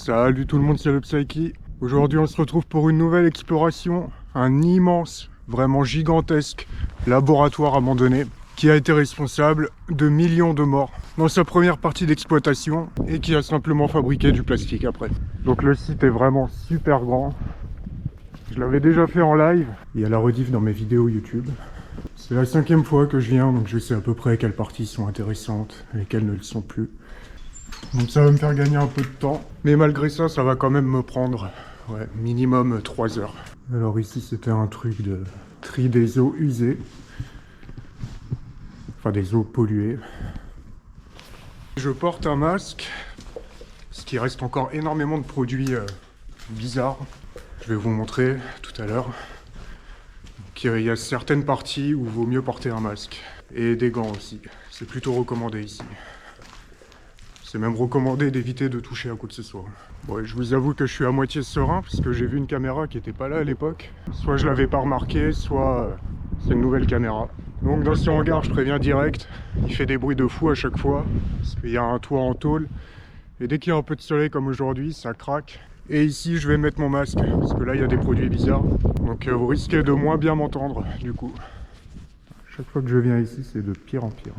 Salut tout le monde, c'est le Psyche. Aujourd'hui on se retrouve pour une nouvelle exploration, un immense, vraiment gigantesque laboratoire abandonné qui a été responsable de millions de morts dans sa première partie d'exploitation et qui a simplement fabriqué du plastique après. Donc le site est vraiment super grand. Je l'avais déjà fait en live, il y a la rediff dans mes vidéos YouTube. C'est la 5e fois que je viens, donc je sais à peu près quelles parties sont intéressantes et quelles ne le sont plus. Donc ça va me faire gagner un peu de temps, mais malgré ça, ça va quand même me prendre minimum 3 heures. Alors ici, c'était un truc de tri des eaux usées, enfin des eaux polluées. Je porte un masque, parce qu'il reste encore énormément de produits bizarres. Je vais vous montrer tout à l'heure qu'il y a certaines parties où il vaut mieux porter un masque. Et des gants aussi, c'est plutôt recommandé ici. C'est même recommandé d'éviter de toucher à quoi que ce soit. Bon, je vous avoue que je suis à moitié serein parce que j'ai vu une caméra qui n'était pas là à l'époque. Soit je l'avais pas remarqué, soit c'est une nouvelle caméra. Donc dans ce hangar, je préviens direct, il fait des bruits de fou à chaque fois. Parce qu'il y a un toit en tôle. Et dès qu'il y a un peu de soleil comme aujourd'hui, ça craque. Et ici, je vais mettre mon masque parce que là, il y a des produits bizarres. Donc vous risquez de moins bien m'entendre du coup. Chaque fois que je viens ici, c'est de pire en pire.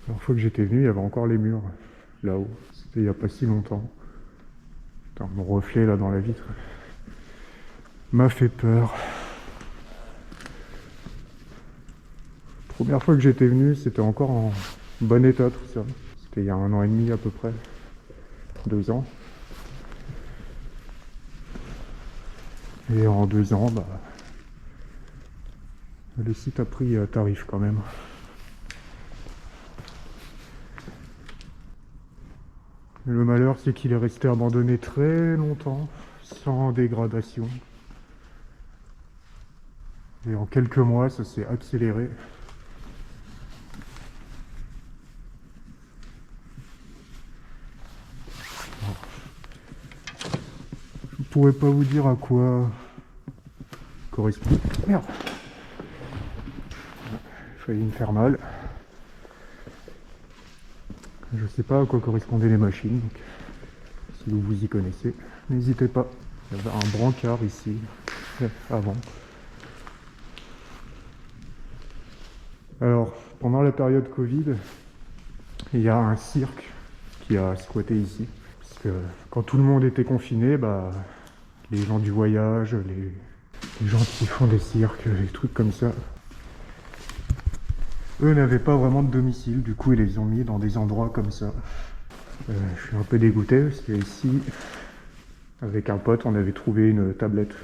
La dernière fois que j'étais venu, il y avait encore les murs là-haut. C'était il n'y a pas si longtemps. Putain, mon reflet là dans la vitre m'a fait peur. Première fois que j'étais venu, c'était encore en bon état tout ça. C'était il y a 1 an et demi à peu près. 2 ans. Et en 2 ans, le site a pris tarif quand même. Le malheur, c'est qu'il est resté abandonné très longtemps, sans dégradation. Et en quelques mois, ça s'est accéléré. Je ne pourrais pas vous dire à quoi correspond. Merde! J'ai failli me faire mal. Je sais pas à quoi correspondaient les machines, donc si vous y connaissez, n'hésitez pas. Il y avait un brancard ici, avant. Alors, pendant la période Covid, il y a un cirque qui a squatté ici. Parce que quand tout le monde était confiné, les gens du voyage, les gens qui font des cirques, des trucs comme ça, eux n'avaient pas vraiment de domicile, du coup ils les ont mis dans des endroits comme ça. Je suis un peu dégoûté parce qu'ici, avec un pote, on avait trouvé une tablette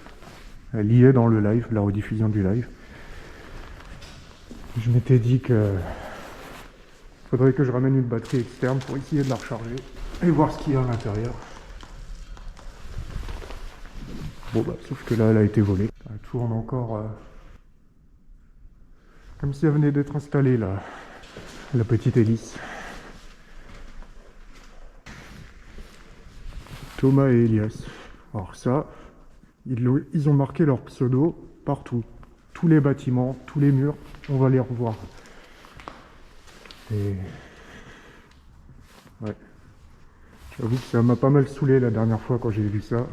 liée dans le live, la rediffusion du live. Je m'étais dit que faudrait que je ramène une batterie externe pour essayer de la recharger et voir ce qu'il y a à l'intérieur. Bon sauf que là elle a été volée. Elle tourne encore comme si elle venait d'être installée là, la petite hélice. Thomas et Elias. Alors ça, ils ont marqué leur pseudo partout. Tous les bâtiments, tous les murs, on va les revoir. Et ouais. J'avoue que ça m'a pas mal saoulé la dernière fois quand j'ai vu ça.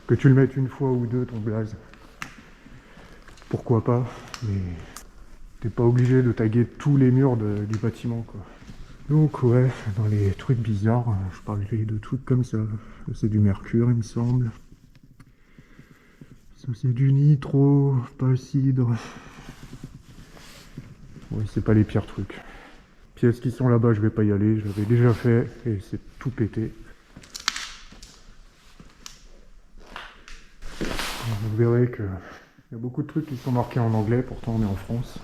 Que tu le mettes une fois ou deux ton blaze. Pourquoi pas, mais t'es pas obligé de taguer tous les murs du bâtiment quoi. Donc ouais, dans les trucs bizarres, je parlais de trucs comme ça. Ça c'est du mercure il me semble. Ça c'est du nitro, pas cidre. Ouais, c'est pas les pires trucs. Pièces qui sont là-bas, je vais pas y aller, j'avais déjà fait et c'est tout pété. Vous verrez que il y a beaucoup de trucs qui sont marqués en anglais, pourtant on est en France.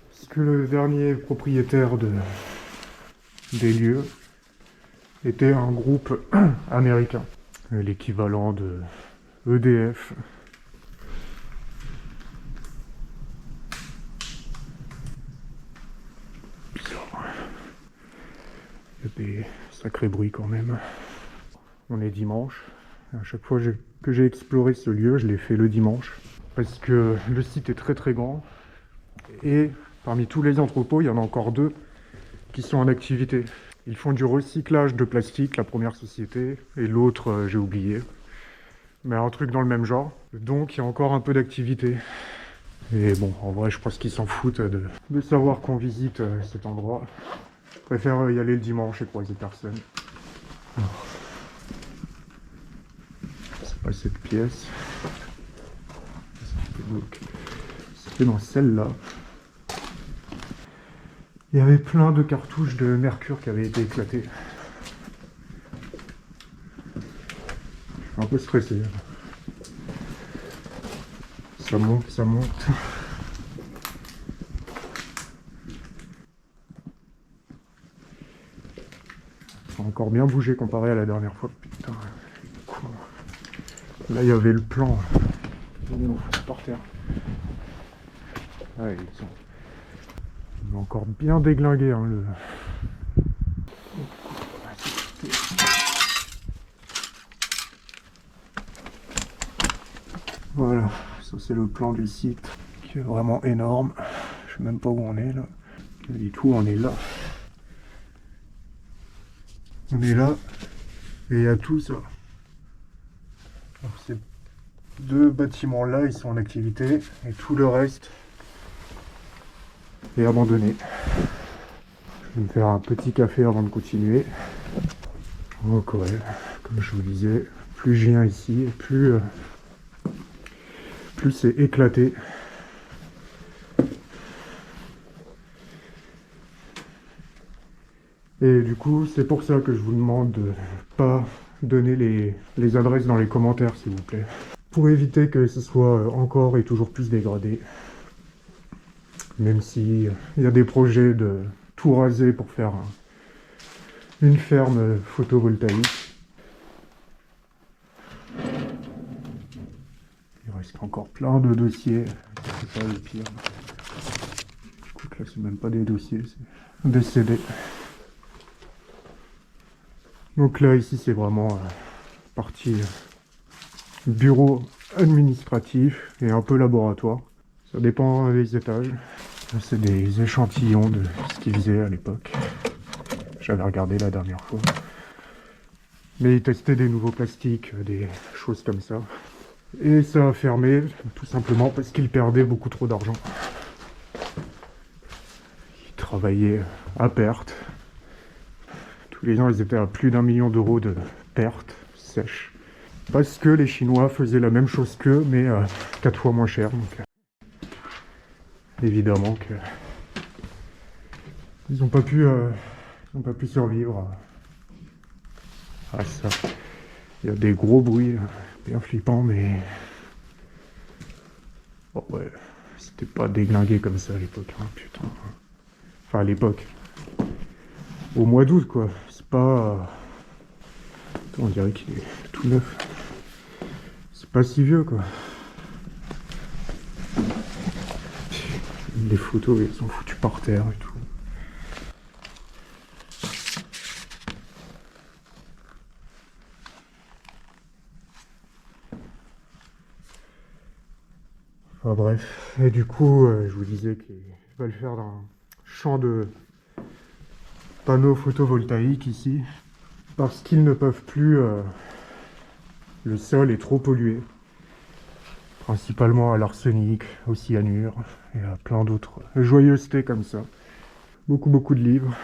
Parce que le dernier propriétaire des lieux était un groupe américain, l'équivalent de EDF. Bizarre. Il y a des sacrés bruits quand même. On est dimanche. À chaque fois que j'ai exploré ce lieu, je l'ai fait le dimanche. Parce que le site est très très grand. Et parmi tous les entrepôts, il y en a encore 2 qui sont en activité. Ils font du recyclage de plastique, la première société, et l'autre, j'ai oublié. Mais un truc dans le même genre. Donc, il y a encore un peu d'activité. Et bon, en vrai, je pense qu'ils s'en foutent de savoir qu'on visite cet endroit. Je préfère y aller le dimanche et croiser personne. Alors, c'est pas cette pièce. C'était dans celle-là. Il y avait plein de cartouches de mercure qui avaient été éclatées. Je suis un peu stressé. Ça monte, ça monte. Ça a encore bien bougé comparé à la dernière fois. Putain, cool. Là, il y avait le plan. Par terre. Ouais, ils ont encore bien déglingué. Hein, Voilà, ça c'est le plan du site qui est vraiment énorme. Je sais même pas où on est là. Du tout, on est là. On est là et il y a tout ça. Alors, ces deux bâtiments là, ils sont en activité et tout le reste est abandonné. Je vais me faire un petit café avant de continuer. Donc ouais, comme je vous disais, plus je viens ici, plus c'est éclaté. Et du coup, c'est pour ça que je vous demande de pas donner les adresses dans les commentaires, s'il vous plaît. Pour éviter que ce soit encore et toujours plus dégradé. Même si il y a des projets de tout raser pour faire une ferme photovoltaïque. Il reste encore plein de dossiers. C'est pas le pire. Écoute, là, c'est même pas des dossiers, c'est des CD. Donc là, ici, c'est vraiment partie bureau administratif et un peu laboratoire. Ça dépend des étages. Là, c'est des échantillons de ce qu'ils faisaient à l'époque. J'avais regardé la dernière fois. Mais ils testaient des nouveaux plastiques, des choses comme ça. Et ça a fermé, tout simplement parce qu'ils perdaient beaucoup trop d'argent. Ils travaillaient à perte. Tous les ans, ils étaient à plus d'1 million d'euros de pertes sèches. Parce que les Chinois faisaient la même chose qu'eux, mais 4 fois moins cher. Donc, évidemment que ils n'ont pas pu survivre à ça. Il y a des gros bruits bien flippants, mais bon, ouais, c'était pas déglingué comme ça à l'époque, hein, putain. Enfin, à l'époque. Au mois d'août, quoi. C'est pas... On dirait qu'il est tout neuf. C'est pas si vieux, quoi. Les photos, ils sont foutus par terre et tout. Enfin bref. Et du coup, je vous disais qu'ils veulent faire un champ de panneaux photovoltaïques ici. Parce qu'ils ne peuvent plus... le sol est trop pollué. Principalement à l'arsenic, au cyanure et à plein d'autres joyeusetés comme ça. Beaucoup de livres.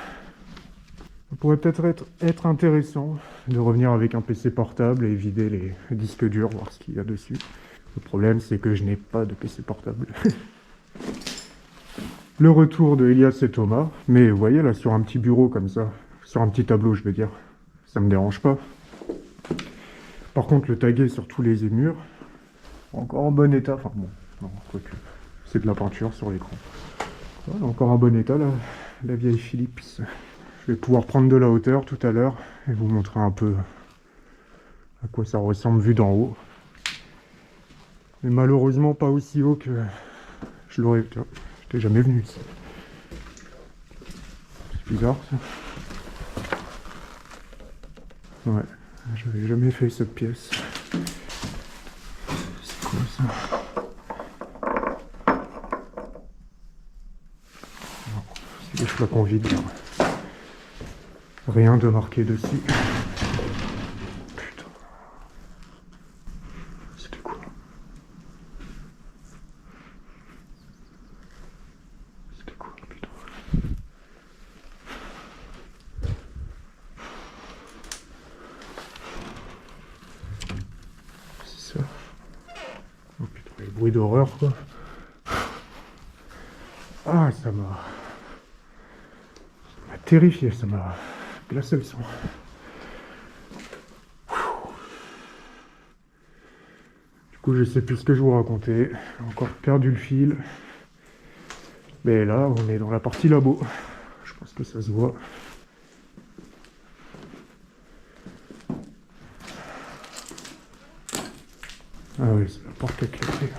Ça pourrait peut-être être intéressant de revenir avec un PC portable et vider les disques durs, voir ce qu'il y a dessus. Le problème, c'est que je n'ai pas de PC portable. Le retour de Elias et Thomas. Mais vous voyez là, sur un petit bureau comme ça, sur un petit tableau, je veux dire, ça me dérange pas. Par contre, le taguer sur tous les murs, encore en bon état. Enfin bon, non, quoique, c'est de la peinture sur l'écran. Voilà, encore en bon état, la vieille Philips. Je vais pouvoir prendre de la hauteur tout à l'heure et vous montrer un peu à quoi ça ressemble vu d'en haut. Mais malheureusement pas aussi haut que je l'aurais... J'étais jamais venu ici. C'est bizarre ça. Ouais, j'avais jamais fait cette pièce. C'est quoi ça? Non, c'est des flacons vides là. Rien de marqué dessus. Putain. C'était quoi? C'était quoi, putain? C'est ça. Oh putain, les bruits d'horreur, quoi. Ah, ça m'a terrifié, ça m'a glacé le sang. Du coup, je sais plus ce que je vous racontais. J'ai encore perdu le fil. Mais là, on est dans la partie labo. Je pense que ça se voit. Ah oui, c'est la porte avec les clés.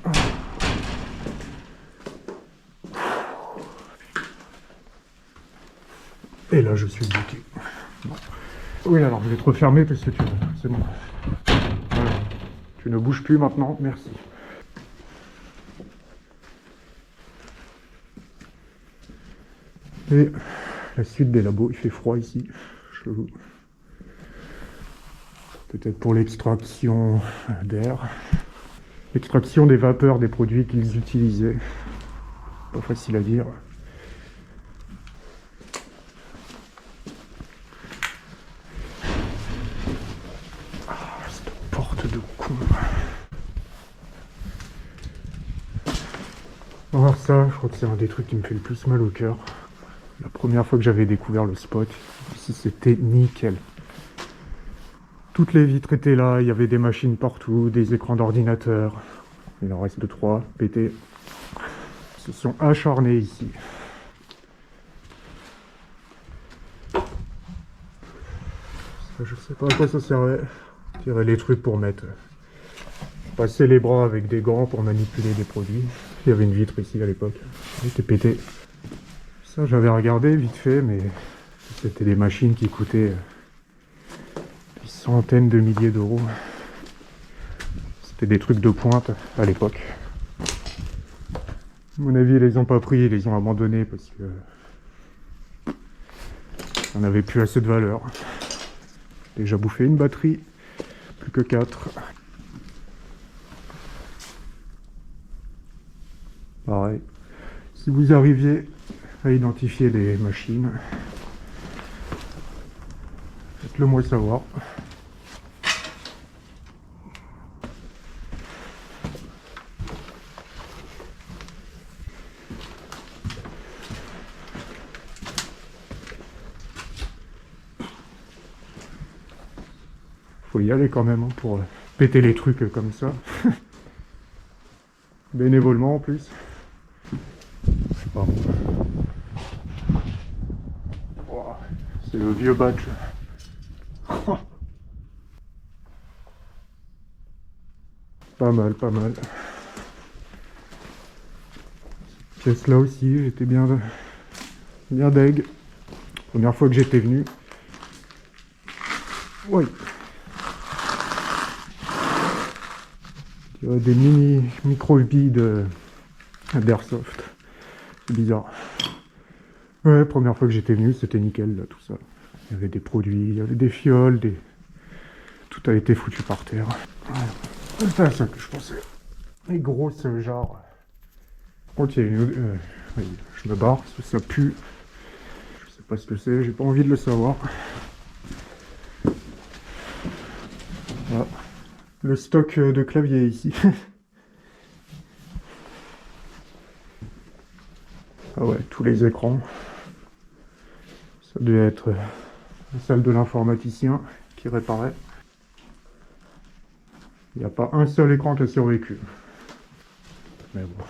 Ah. Et là, je suis bloqué. Bon. Oui, alors je vais te refermer parce que c'est bon. Voilà. Tu ne bouges plus maintenant, merci. Et la suite des labos, il fait froid ici. Peut-être pour l'extraction d'air. L'extraction des vapeurs des produits qu'ils utilisaient. Pas facile à dire. Ah, cette porte de con. Alors ça, je crois que c'est un des trucs qui me fait le plus mal au cœur. La première fois que j'avais découvert le spot, ici c'était nickel. Toutes les vitres étaient là, il y avait des machines partout, des écrans d'ordinateur. Il en reste 2-3 pétés. Ils se sont acharnés ici. Ça, je sais pas à quoi ça servait. Tirer les trucs pour mettre... passer les bras avec des gants pour manipuler des produits. Il y avait une vitre ici à l'époque. Elle était pétée. Ça, j'avais regardé vite fait, mais c'était des machines qui coûtaient des centaines de milliers d'euros. C'était des trucs de pointe à l'époque. À mon avis, ils les ont pas pris, ils les ont abandonnés parce que on n'avait plus assez de valeur. Déjà bouffé une batterie, plus que 4. Pareil. Si vous arriviez à identifier les machines, faites-le moi savoir. Faut y aller quand même hein, pour péter les trucs comme ça. Bénévolement en plus. Oh, c'est le vieux badge. Pas mal, pas mal. Cette pièce là aussi, j'étais bien deg. Première fois que j'étais venu. Oui. Il y a des mini micro-billes d'airsoft. C'est bizarre. Ouais, première fois que j'étais venu, c'était nickel là, tout ça. Il y avait des produits, il y avait des fioles, tout a été foutu par terre. Ouais. C'est ça que je pensais. Les grosses jarres. Ok, oui, je me barre parce que ça pue. Je sais pas ce que c'est, j'ai pas envie de le savoir. Voilà. Le stock de clavier ici. Ah ouais, tous les écrans. Ça devait être la salle de l'informaticien qui réparait. Il n'y a pas un seul écran qui a survécu. Mais bon.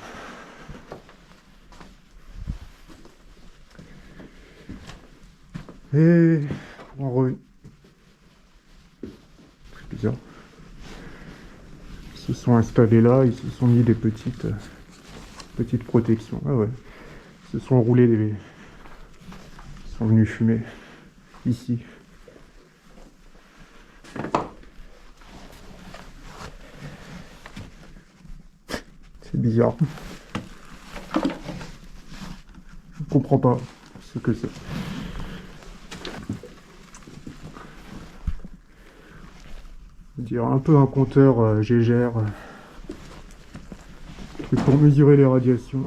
Et pour en revenir... C'est bizarre. Ils se sont installés là, ils se sont mis des petites protections. Ah ouais. Ils se sont roulés des... Ils sont venus fumer. Ici. C'est bizarre. Je comprends pas ce que c'est. dirait un peu un compteur Gégère. Truc pour mesurer les radiations.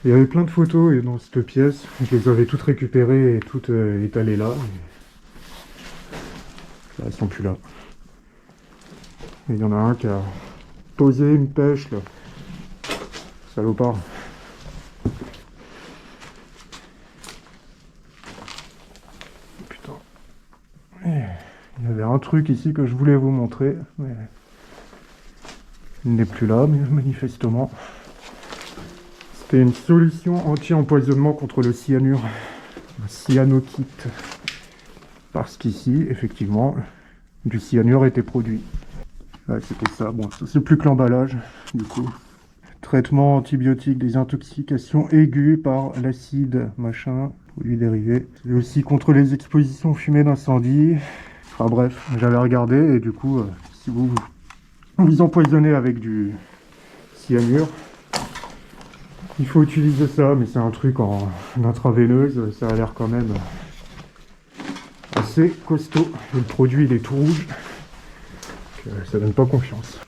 Il y avait plein de photos dans cette pièce. Je les avais toutes récupérées et toutes étalées là. Là, elles sont plus là. Et il y en a un qui a posé une pêche là. Salopard. Putain. Il y avait un truc ici que je voulais vous montrer, mais il n'est plus là, manifestement. C'était une solution anti-empoisonnement contre le cyanure, un cyanokit. Parce qu'ici, effectivement, du cyanure était produit. Ouais, c'était ça. Bon, c'est plus que l'emballage, du coup. Traitement antibiotique des intoxications aiguës par l'acide, machin, produits dérivés. C'est aussi contre les expositions fumées d'incendie. Enfin bref, j'avais regardé et du coup, si vous vous empoisonnez avec du cyanure, il faut utiliser ça, mais c'est un truc en intraveineuse, ça a l'air quand même assez costaud. Et le produit il est tout rouge, donc ça donne pas confiance.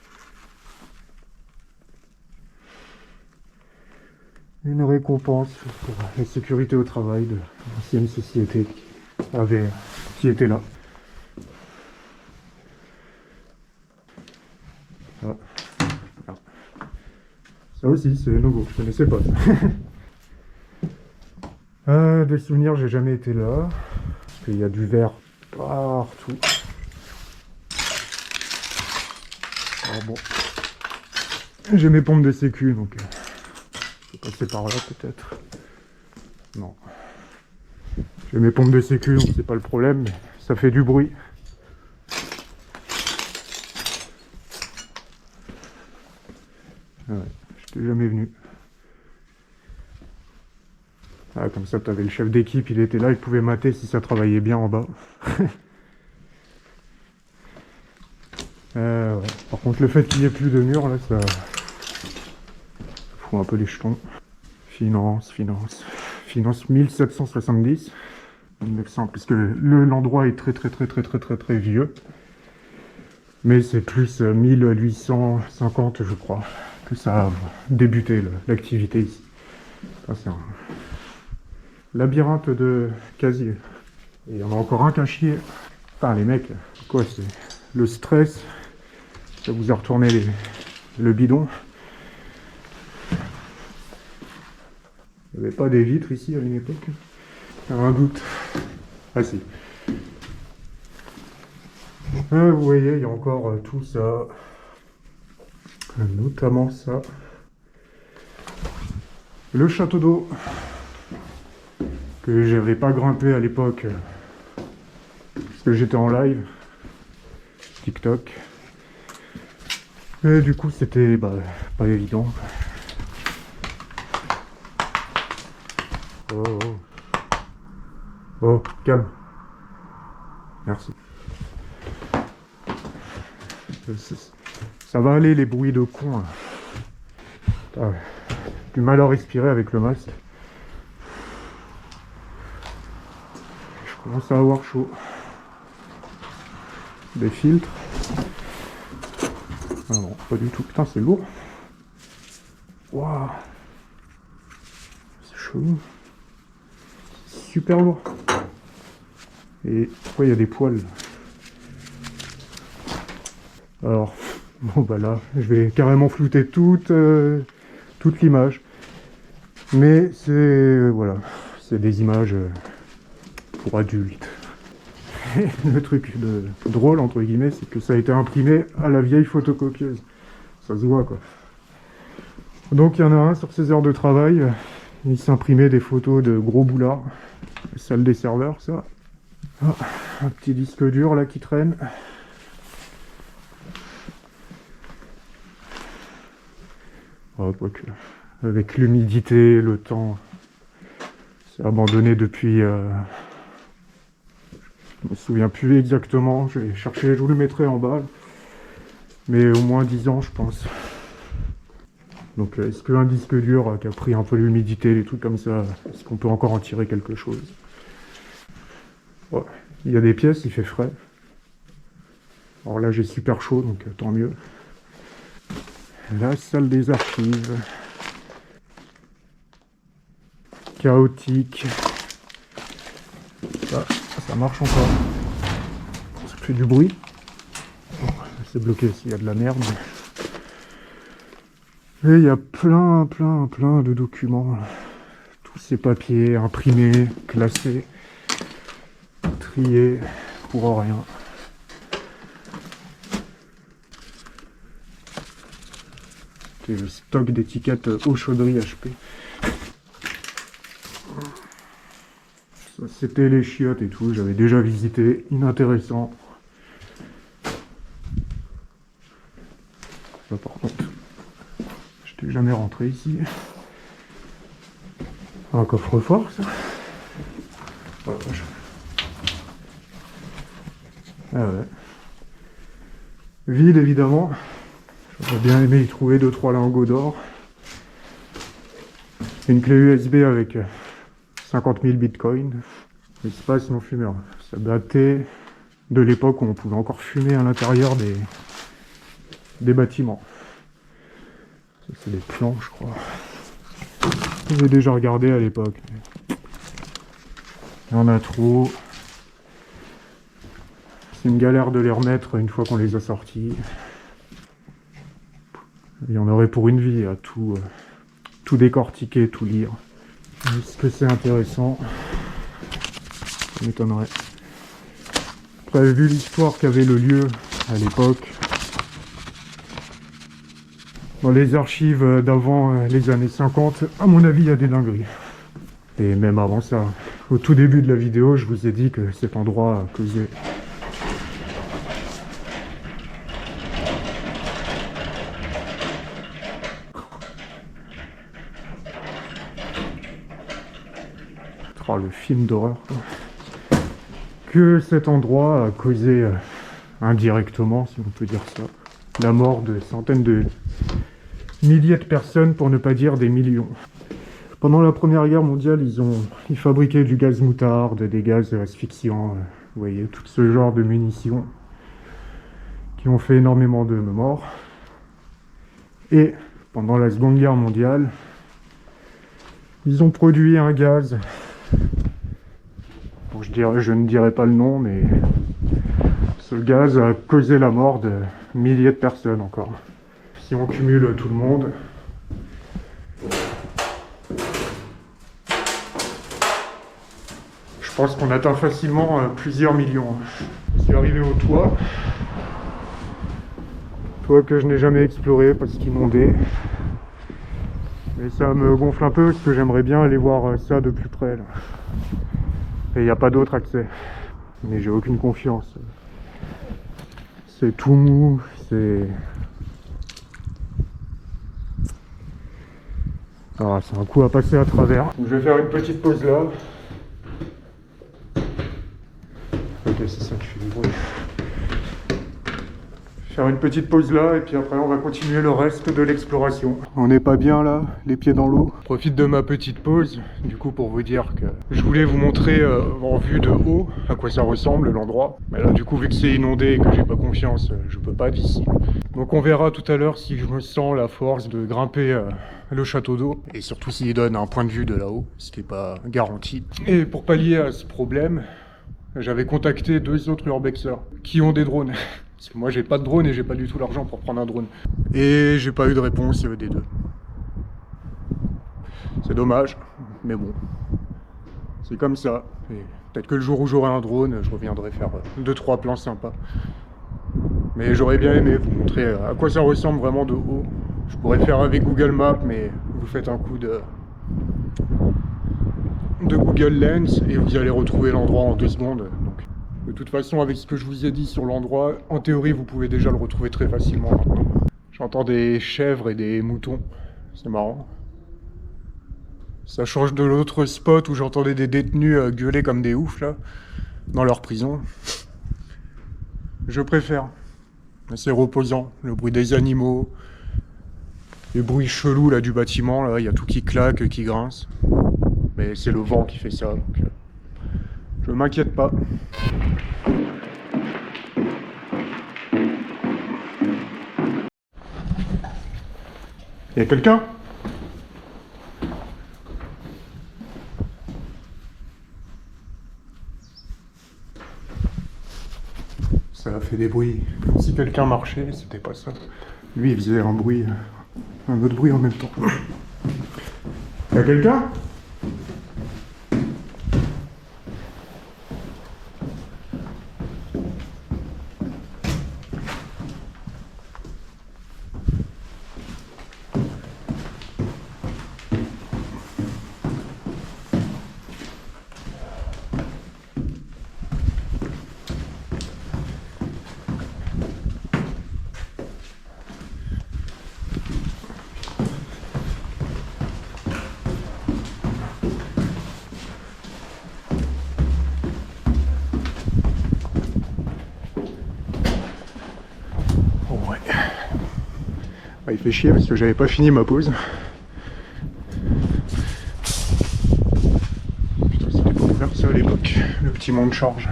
Une récompense pour la sécurité au travail de l'ancienne société qui était là. Ah. Ça aussi, c'est nouveau, je connaissais pas ça. Des souvenirs, j'ai jamais été là. Parce qu'il y a du verre partout. Alors bon. J'ai mes pompes de sécu, donc je vais passer par là peut-être. Non. J'ai mes pompes de sécu, donc c'est pas le problème, mais ça fait du bruit. Ouais, j'étais jamais venu. Ah, comme ça, t'avais le chef d'équipe, il était là, il pouvait mater si ça travaillait bien en bas. Ouais. Par contre, le fait qu'il n'y ait plus de mur, là, ça fout un peu les jetons. Finance 1770. 1900, parce que l'endroit est très vieux. Mais c'est plus 1850, je crois, que ça a débuté l'activité ici. Ça, c'est un labyrinthe de casier. Et il y en a encore un qu'à chier. Enfin, les mecs, quoi, c'est le stress. Ça vous a retourné le bidon. Il n'y avait pas des vitres ici à une époque. Un doute. Ah si. Vous voyez, il y a encore tout ça. Notamment ça. Le château d'eau. Que j'avais pas grimpé à l'époque. Parce que j'étais en live. TikTok. Et du coup, c'était pas évident. Oh, calme. Merci. Ça va aller les bruits de con. Du mal à respirer avec le masque. Je commence à avoir chaud. Des filtres. Ah non, pas du tout. Putain, c'est lourd. Waouh. C'est chaud. Super lourd. Et pourquoi il y a des poils? Alors, bon bah là, je vais carrément flouter toute l'image. Mais c'est voilà, c'est des images pour adultes. Et le truc drôle entre guillemets, c'est que ça a été imprimé à la vieille photocopieuse. Ça se voit quoi. Donc il y en a un sur ses heures de travail, il s'imprimait des photos de gros boulards. Salle des serveurs, ça. Ah, un petit disque dur là qui traîne. Oh, quoique. Avec l'humidité, le temps, c'est abandonné depuis. Je me souviens plus exactement. Je vais chercher, je vous le mettrai en bas. Mais au moins 10 ans, je pense. Donc, est-ce qu'un disque dur qui a pris un peu l'humidité, des trucs comme ça, est-ce qu'on peut encore en tirer quelque chose? Ouais. Il y a des pièces, il fait frais. Alors là j'ai super chaud, donc tant mieux. La salle des archives. Chaotique. Ça marche encore. Ça fait du bruit. Bon, c'est bloqué s'il y a de la merde. Et il y a plein de documents. Tous ces papiers imprimés, classés, triés pour rien. C'est le stock d'étiquettes eau chaudderie HP. Ça, c'était les chiottes et tout, j'avais déjà visité, inintéressant. Ça, par contre, je n'étais jamais rentré ici. Un coffre-fort, ça. Oh, ah ouais. Vide, évidemment. J'aurais bien aimé y trouver 2-3 lingots d'or. Une clé USB avec 50 000 bitcoins. Espace non fumeur. Ça datait de l'époque où on pouvait encore fumer à l'intérieur des bâtiments. Ça, c'est des plans, je crois. J'ai déjà regardé à l'époque. Il y en a trop. C'est une galère de les remettre une fois qu'on les a sortis. Il y en aurait pour une vie à tout décortiquer, tout lire. Est-ce que c'est intéressant? Ça m'étonnerait. Après, vu l'histoire qu'avait le lieu à l'époque, dans les archives d'avant les années 50, à mon avis, il y a des dingueries. Et même avant ça, au tout début de la vidéo, je vous ai dit que cet endroit causait. Oh, le film d'horreur. Que cet endroit a causé indirectement, si on peut dire ça, la mort de centaines de milliers de personnes, pour ne pas dire des millions. Pendant la Première Guerre mondiale, ils fabriquaient du gaz moutarde, des gaz asphyxiants, vous voyez, tout ce genre de munitions qui ont fait énormément de morts. Et pendant la Seconde Guerre mondiale, ils ont produit un gaz. Bon, je ne dirai pas le nom, mais ce gaz a causé la mort de milliers de personnes encore. Si on cumule tout le monde, je pense qu'on atteint facilement plusieurs millions. Je suis arrivé au toit que je n'ai jamais exploré parce qu'il inondait. Mais ça me gonfle un peu parce que j'aimerais bien aller voir ça de plus près là. Et il n'y a pas d'autre accès. Mais j'ai aucune confiance. C'est tout mou, c'est un coup à passer à travers. Donc, je vais faire une petite pause là. Ok, c'est ça qui fait du bruit. Faire une petite pause là et puis après on va continuer le reste de l'exploration. On n'est pas bien là, les pieds dans l'eau. Je profite de ma petite pause du coup pour vous dire que je voulais vous montrer en vue de haut à quoi ça ressemble l'endroit. Mais là du coup vu que c'est inondé et que j'ai pas confiance, je peux pas d'ici. Donc on verra tout à l'heure si je me sens la force de grimper le château d'eau et surtout s'il donne un point de vue de là-haut, ce qui n'est pas garanti. Et pour pallier à ce problème, j'avais contacté 2 autres urbexers qui ont des drones. Parce que moi j'ai pas de drone et j'ai pas du tout l'argent pour prendre un drone. Et j'ai pas eu de réponse des 2. C'est dommage, mais bon. C'est comme ça. Peut-être que le jour où j'aurai un drone, je reviendrai faire 2-3 plans sympas. Mais j'aurais bien aimé vous montrer à quoi ça ressemble vraiment de haut. Je pourrais le faire avec Google Maps, mais vous faites un coup de Google Lens et vous allez retrouver l'endroit en 2 secondes. Donc, de toute façon, avec ce que je vous ai dit sur l'endroit, en théorie, vous pouvez déjà le retrouver très facilement maintenant. J'entends des chèvres et des moutons. C'est marrant. Ça change de l'autre spot où j'entendais des détenus gueuler comme des oufs, là, dans leur prison. Je préfère. C'est reposant. Le bruit des animaux, les bruits chelous là, du bâtiment, là, il y a tout qui claque, qui grince. Mais c'est le vent qui fait ça. Donc, Je m'inquiète pas. Y'a quelqu'un? Ça a fait des bruits. Comme si quelqu'un marchait, c'était pas ça. Lui, il faisait un bruit, un autre bruit en même temps. Y'a quelqu'un? Il fait chier parce que j'avais pas fini ma pause. Putain, c'était pas ouvert ça à l'époque. Le petit monde charge.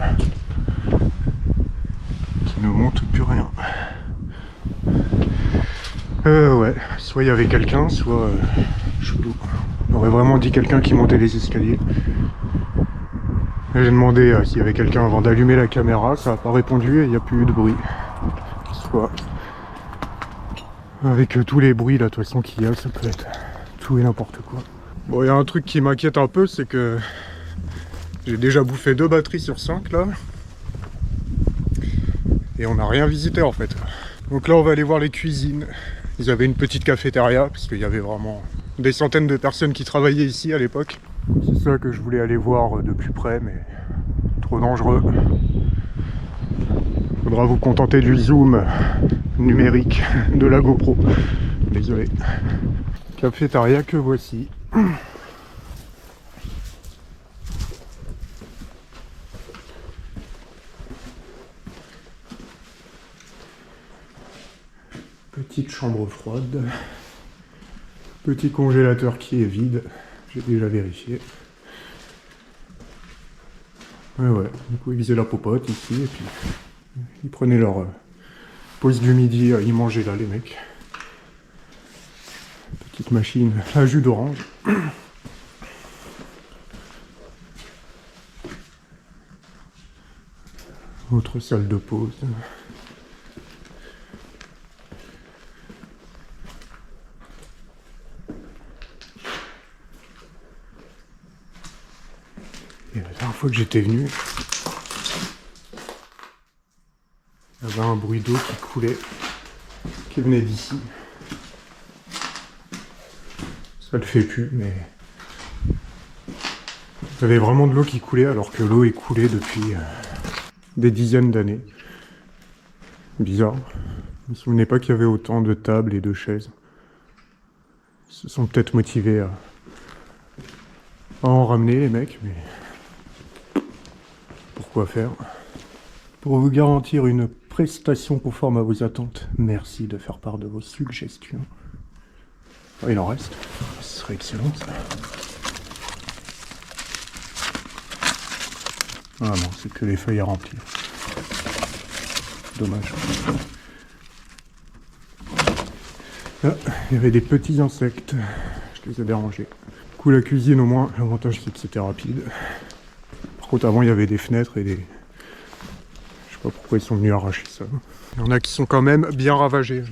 Qui ne monte plus rien. Ouais, soit il y avait quelqu'un, soit chelou. On aurait vraiment dit quelqu'un qui montait les escaliers. J'ai demandé s'il y avait quelqu'un avant d'allumer la caméra, ça n'a pas répondu et il n'y a plus eu de bruit. Soit avec tous les bruits là, de toute façon qu'il y a, ça peut être tout et n'importe quoi. Bon, il y a un truc qui m'inquiète un peu, c'est que j'ai déjà bouffé 2 batteries sur 5 là. Et on n'a rien visité en fait. Donc là on va aller voir les cuisines. Ils avaient une petite cafétéria, parce qu'il y avait vraiment des centaines de personnes qui travaillaient ici à l'époque. C'est ça que je voulais aller voir de plus près, mais trop dangereux. Faudra vous contenter du zoom numérique de la GoPro. Désolé. Cafétéria que voici. Petite chambre froide. Petit congélateur qui est vide. J'ai déjà vérifié. Ouais, du coup ils faisaient la popote ici et puis ils prenaient leur pause du midi, ils mangeaient là les mecs. Petite machine à jus d'orange. Autre salle de pause. Et la dernière fois que j'étais venu, il y avait un bruit d'eau qui coulait, qui venait d'ici. Ça le fait plus, mais il y avait vraiment de l'eau qui coulait alors que l'eau est coulée depuis des dizaines d'années. Bizarre. Je me souvenais pas qu'il y avait autant de tables et de chaises. Ils se sont peut-être motivés à en ramener les mecs, mais pourquoi faire? Pour vous garantir une prestation conforme à vos attentes, merci de faire part de vos suggestions. Oh, il en reste. Ce serait excellent ça. Ah non, c'est que les feuilles à remplir. Dommage. Ah, il y avait des petits insectes. Je les ai dérangés. Du coup, la cuisine, au moins, l'avantage c'est que c'était rapide. Par contre, avant, il y avait des fenêtres et des... Je sais pas pourquoi ils sont venus arracher ça. Il y en a qui sont quand même bien ravagés.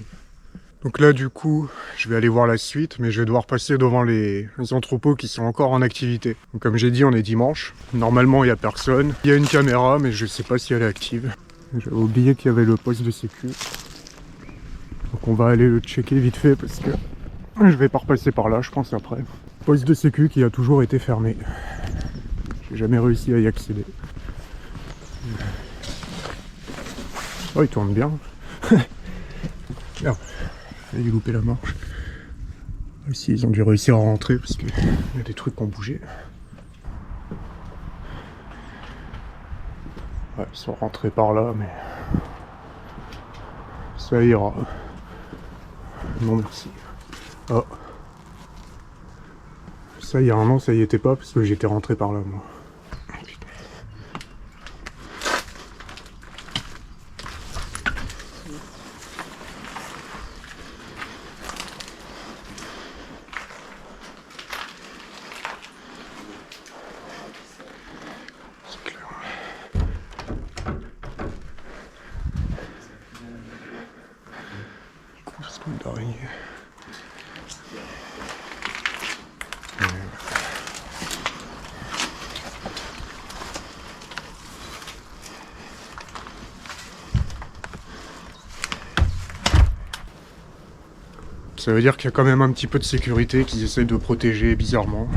Donc là, du coup, je vais aller voir la suite, mais je vais devoir passer devant les entrepôts qui sont encore en activité. Donc, comme j'ai dit, on est dimanche. Normalement, il n'y a personne. Il y a une caméra, mais je sais pas si elle est active. J'avais oublié qu'il y avait le poste de sécu. Donc on va aller le checker vite fait parce que je vais pas repasser par là, je pense, après. Poste de sécu qui a toujours été fermé. J'ai jamais réussi à y accéder. Oh, il tourne bien. Merde, j'ai loupé la marche. Ici, ils ont dû réussir à rentrer parce qu'il y a des trucs qui ont bougé. Ouais, ils sont rentrés par là, mais ça ira. Non, merci. Oh. Ça, il y a un an, ça y était pas parce que j'étais rentré par là, moi. Putain. Ça veut dire qu'il y a quand même un petit peu de sécurité qu'ils essayent de protéger bizarrement.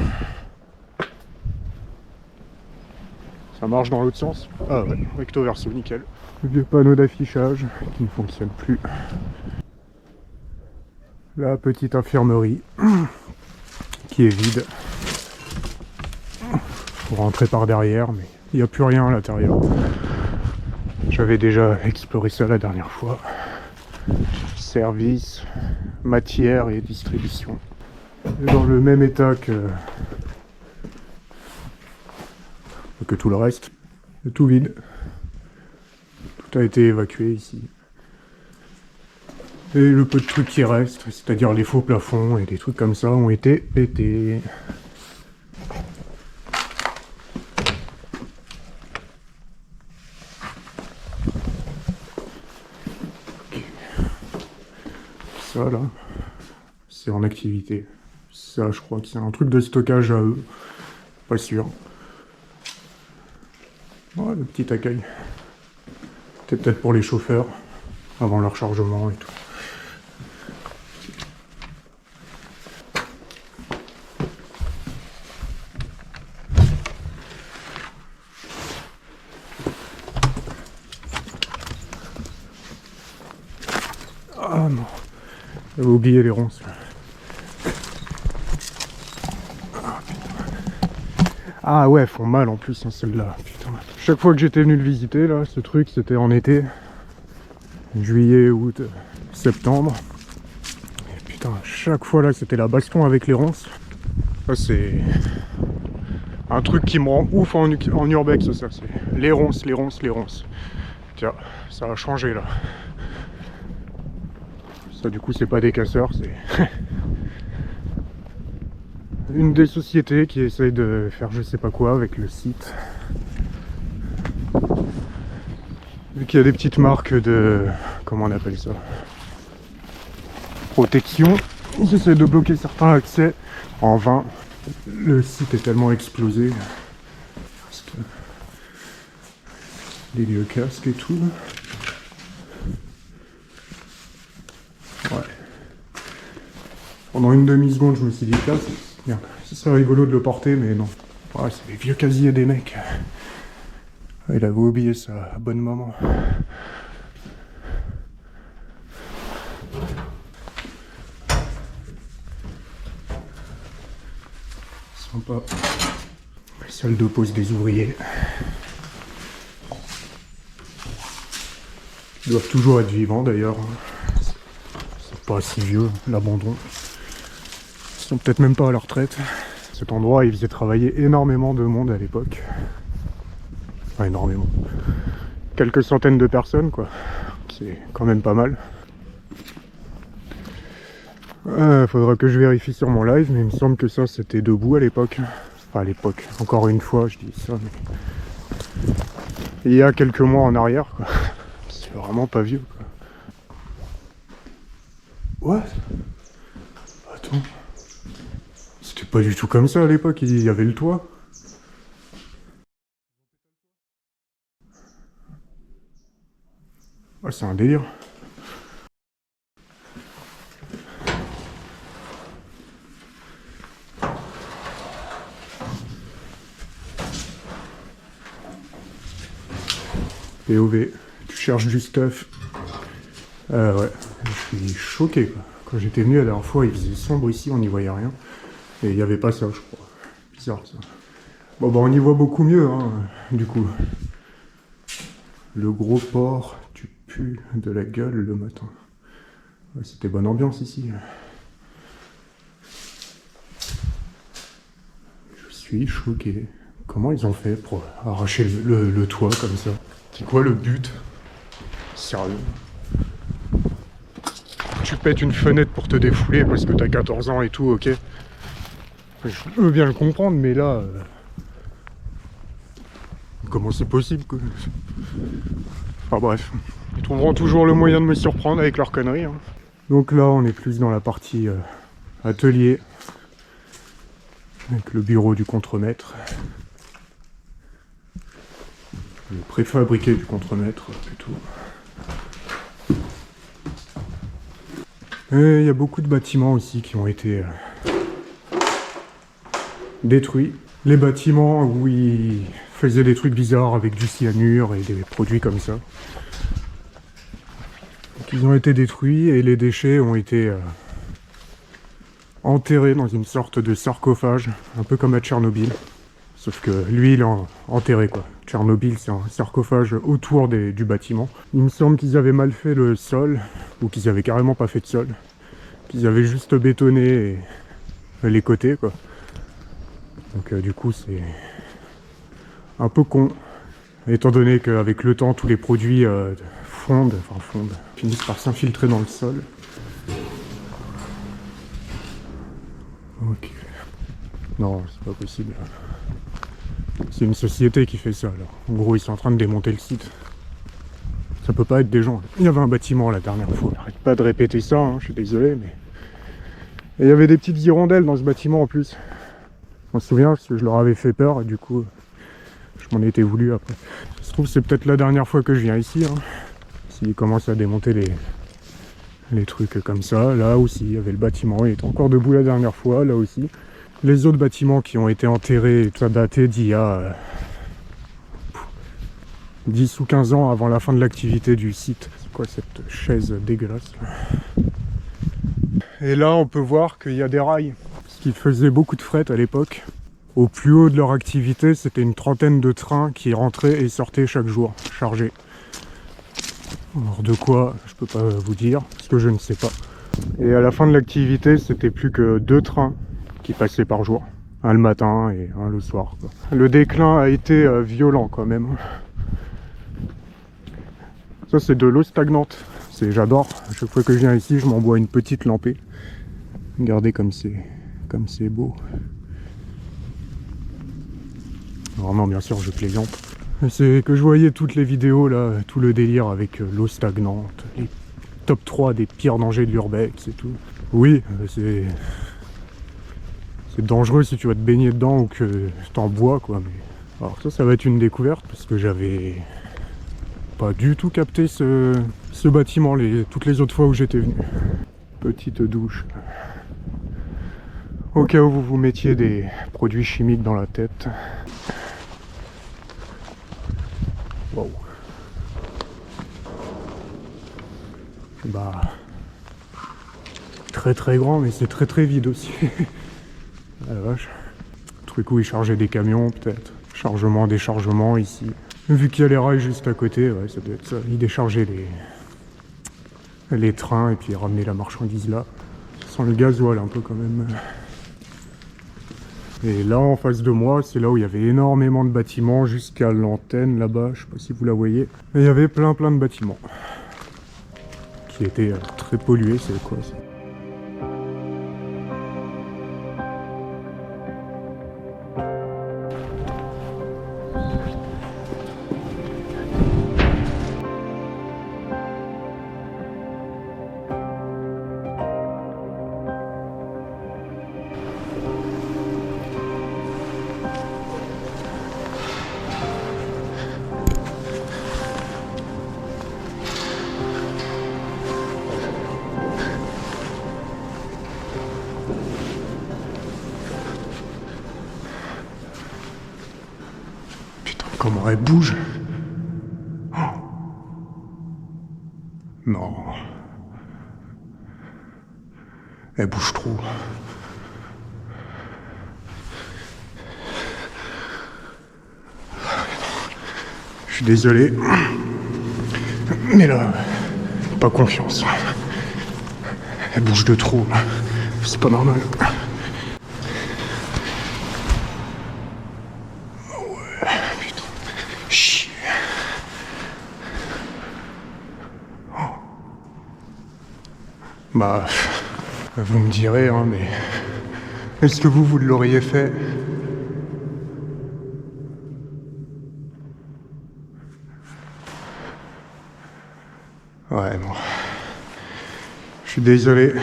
Ça marche dans l'autre sens? Ah ouais, recto verso, nickel. Le vieux panneau d'affichage qui ne fonctionne plus. La petite infirmerie qui est vide. Faut rentrer par derrière, mais il n'y a plus rien à l'intérieur. J'avais déjà exploré ça la dernière fois. Service, matière et distribution. Dans le même état que tout le reste. C'est tout vide. Tout a été évacué ici. Et le peu de trucs qui restent, c'est-à-dire les faux plafonds et des trucs comme ça, ont été pétés. Ça là, c'est en activité. Ça, je crois que c'est un truc de stockage à eux. Pas sûr. Ouais, le petit accueil. C'était peut-être pour les chauffeurs, avant leur chargement et tout. Ah non, j'avais oublié les ronces. Ah ouais, elles font mal en plus, hein, celles-là. Putain. Chaque fois que j'étais venu le visiter, là, ce truc, c'était en été. Juillet, août, septembre. Et putain, chaque fois là, c'était la baston avec les ronces. Ça, c'est un truc qui me rend ouf en urbex, ça. C'est les ronces, les ronces, les ronces. Tiens, ça a changé là. Ça, du coup, c'est pas des casseurs, c'est une des sociétés qui essaye de faire je sais pas quoi avec le site. Vu qu'il y a des petites marques de... comment on appelle ça? Protection. Ils essaient de bloquer certains accès. En vain. Le site est tellement explosé. Les vieux casques et tout. Ouais. Pendant une demi-seconde, je me suis dit, merde, ce serait rigolo de le porter, mais non. Ouais, c'est les vieux casiers des mecs. Il avait oublié ça, bonne maman. Sympa. Salle de pause des ouvriers. Ils doivent toujours être vivants d'ailleurs. C'est pas si vieux, l'abandon. Ils sont peut-être même pas à la retraite. Cet endroit, il faisait travailler énormément de monde à l'époque. Enfin, énormément. Quelques centaines de personnes, quoi. C'est quand même pas mal. Faudra que je vérifie sur mon live, mais il me semble que ça, c'était debout à l'époque. Enfin, à l'époque. Encore une fois, je dis ça, mais... il y a quelques mois en arrière, quoi. C'est vraiment pas vieux, quoi. What? Attends. C'était pas du tout comme ça à l'époque, il y avait le toit. Ah, c'est un délire. POV, tu cherches du stuff. Ouais, je suis choqué, quoi. Quand j'étais venu la dernière fois, il faisait sombre ici, on n'y voyait rien. Et il n'y avait pas ça, je crois. Bizarre, ça. Bon, bah, on y voit beaucoup mieux, hein, du coup. Le gros porc, tu pues de la gueule le matin. Ouais, c'était bonne ambiance ici. Je suis choqué. Comment ils ont fait pour arracher le toit comme ça? C'est quoi le but? Sérieux? Tu pètes une fenêtre pour te défouler parce que t'as 14 ans et tout, ok. Je veux bien le comprendre, mais là... comment c'est possible, quoi? Enfin bref, ils trouveront toujours le moyen de me surprendre avec leurs conneries, hein. Donc là, on est plus dans la partie atelier, avec le bureau du contremaître. Le préfabriqué du contremaître, plutôt. Et il y a beaucoup de bâtiments aussi qui ont été détruits. Les bâtiments où ils faisaient des trucs bizarres avec du cyanure et des produits comme ça. Donc ils ont été détruits et les déchets ont été enterré dans une sorte de sarcophage, un peu comme à Tchernobyl. Sauf que lui, il est enterré, quoi. Tchernobyl, c'est un sarcophage autour du bâtiment. Il me semble qu'ils avaient mal fait le sol, ou qu'ils avaient carrément pas fait de sol. Qu'ils avaient juste bétonné les côtés, quoi. Donc du coup, c'est un peu con. Étant donné qu'avec le temps, tous les produits fondent, finissent par s'infiltrer dans le sol. Ok. Non, c'est pas possible. C'est une société qui fait ça, alors. En gros, ils sont en train de démonter le site. Ça peut pas être des gens. Il y avait un bâtiment la dernière fois. J'arrête pas de répéter ça, hein, je suis désolé, mais... Et il y avait des petites hirondelles dans ce bâtiment en plus. Je me souviens parce que je leur avais fait peur et du coup, je m'en étais voulu après. Ça se trouve, c'est peut-être la dernière fois que je viens ici. Hein. S'ils commencent à démonter les trucs comme ça. Là aussi, il y avait le bâtiment, il était encore debout la dernière fois, là aussi. Les autres bâtiments qui ont été enterrés, tout ça daté d'il y a 10 ou 15 ans avant la fin de l'activité du site. C'est quoi cette chaise dégueulasse là? Et là, on peut voir qu'il y a des rails. Parce qu'ils faisaient beaucoup de fret à l'époque. Au plus haut de leur activité, c'était une trentaine de trains qui rentraient et sortaient chaque jour, chargés. Alors de quoi, je peux pas vous dire, parce que je ne sais pas. Et à la fin de l'activité, c'était plus que 2 trains qui passaient par jour. Un le matin et un le soir, quoi. Le déclin a été violent quand même. Ça c'est de l'eau stagnante. J'adore. À chaque fois que je viens ici, je m'en bois une petite lampée. Regardez comme c'est beau. Alors non, bien sûr, je plaisante. C'est que je voyais toutes les vidéos là, tout le délire avec l'eau stagnante, les top 3 des pires dangers de l'urbex et tout. Oui, c'est dangereux si tu vas te baigner dedans ou que t'en bois, quoi. Mais... Alors ça va être une découverte parce que j'avais pas du tout capté ce bâtiment toutes les autres fois où j'étais venu. Petite douche. Au cas où vous vous mettiez des produits chimiques dans la tête. Wow. Bah... Très très grand, mais c'est très très vide aussi. Ah la vache. Truc où ils chargeaient des camions, peut-être. Chargement, déchargement ici. Vu qu'il y a les rails juste à côté, ouais, ça doit être ça. Ils déchargeaient les trains et puis ils ramenaient la marchandise là. Sans le gasoil un peu quand même. Et là en face de moi, c'est là où il y avait énormément de bâtiments jusqu'à l'antenne là-bas, je sais pas si vous la voyez. Et il y avait plein de bâtiments qui étaient très pollués, c'est quoi ça? Comment elle bouge? Oh. Non. Elle bouge trop. Je suis désolé. Mais là, pas confiance. Elle bouge de trop. C'est pas normal. Bah, vous me direz, hein, mais est-ce que vous l'auriez fait? Ouais, bon. Je suis désolé.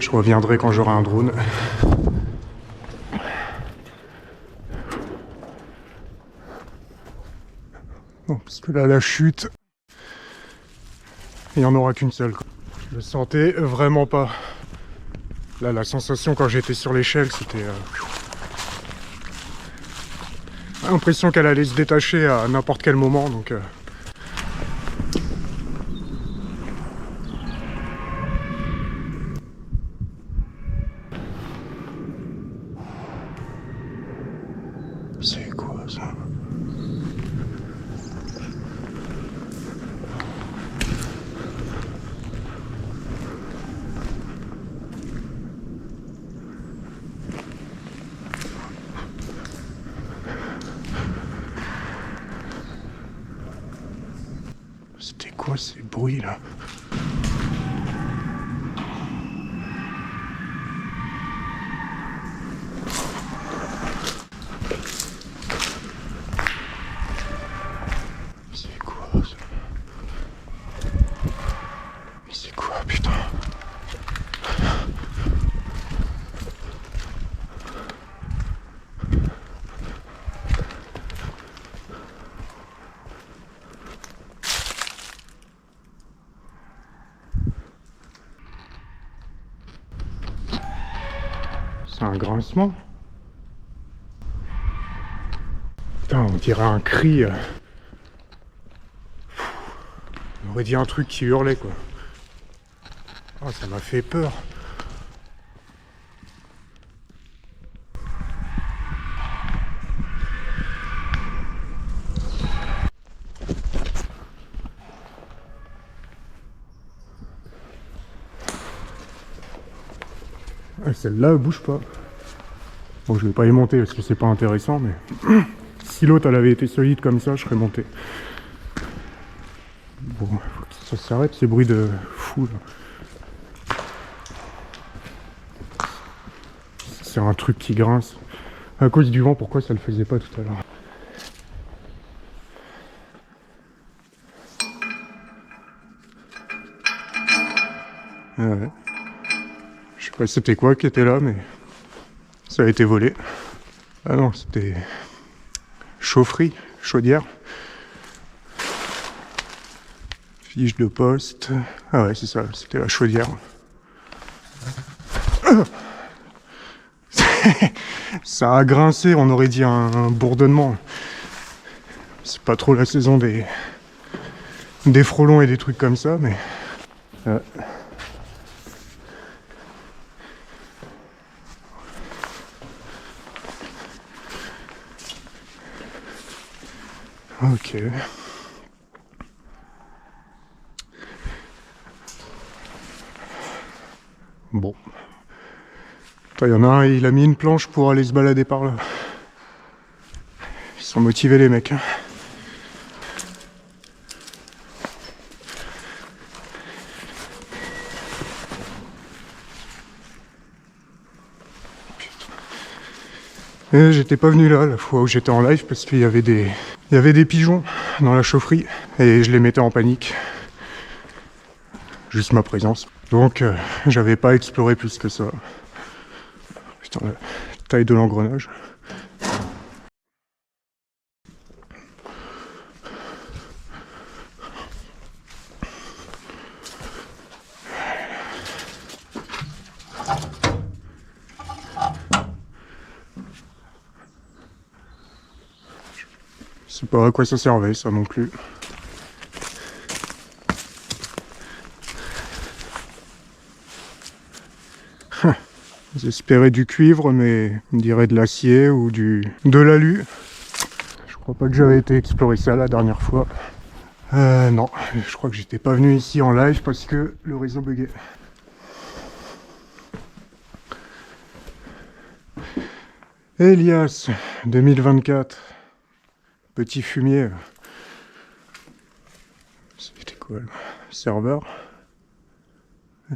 Je reviendrai quand j'aurai un drone. Bon, parce que là, la chute, il n'y en aura qu'une seule, quoi. Je le sentais vraiment pas. Là, la sensation quand j'étais sur l'échelle, c'était... l'impression qu'elle allait se détacher à n'importe quel moment, donc... C'est quoi ça? C'était quoi ces bruits là? C'est quoi ça? Mais c'est quoi putain? C'est un grincement. Putain, on dirait un cri. On aurait dit un truc qui hurlait quoi. Oh, ça m'a fait peur. Ah, celle-là, bouge pas. Bon, je vais pas y monter parce que c'est pas intéressant, mais si l'autre elle avait été solide comme ça, je serais monté. Bon, faut que ça s'arrête ces bruits de fou là. C'est un truc qui grince. À cause du vent, pourquoi ça le faisait pas tout à l'heure? Ah ouais. Je sais pas c'était quoi qui était là, mais ça a été volé. Ah non, c'était chaufferie, chaudière. Fiche de poste. Ah ouais, c'est ça, c'était la chaudière. Ça a grincé, on aurait dit un bourdonnement. C'est pas trop la saison des frelons et des trucs comme ça, mais... Ok. Bon. Il y en a un, il a mis une planche pour aller se balader par là. Ils sont motivés les mecs. Et j'étais pas venu là la fois où j'étais en live parce qu'il y avait des pigeons dans la chaufferie et je les mettais en panique. Juste ma présence. Donc j'avais pas exploré plus que ça. Putain, la taille de l'engrenage. Je sais pas à quoi ça servait ça non plus. J'espérais du cuivre, mais on dirait de l'acier ou de l'alu. Je crois pas que j'avais été explorer ça la dernière fois. Non, je crois que j'étais pas venu ici en live parce que le réseau buguait. Elias, 2024. Petit fumier. C'était quoi le serveur?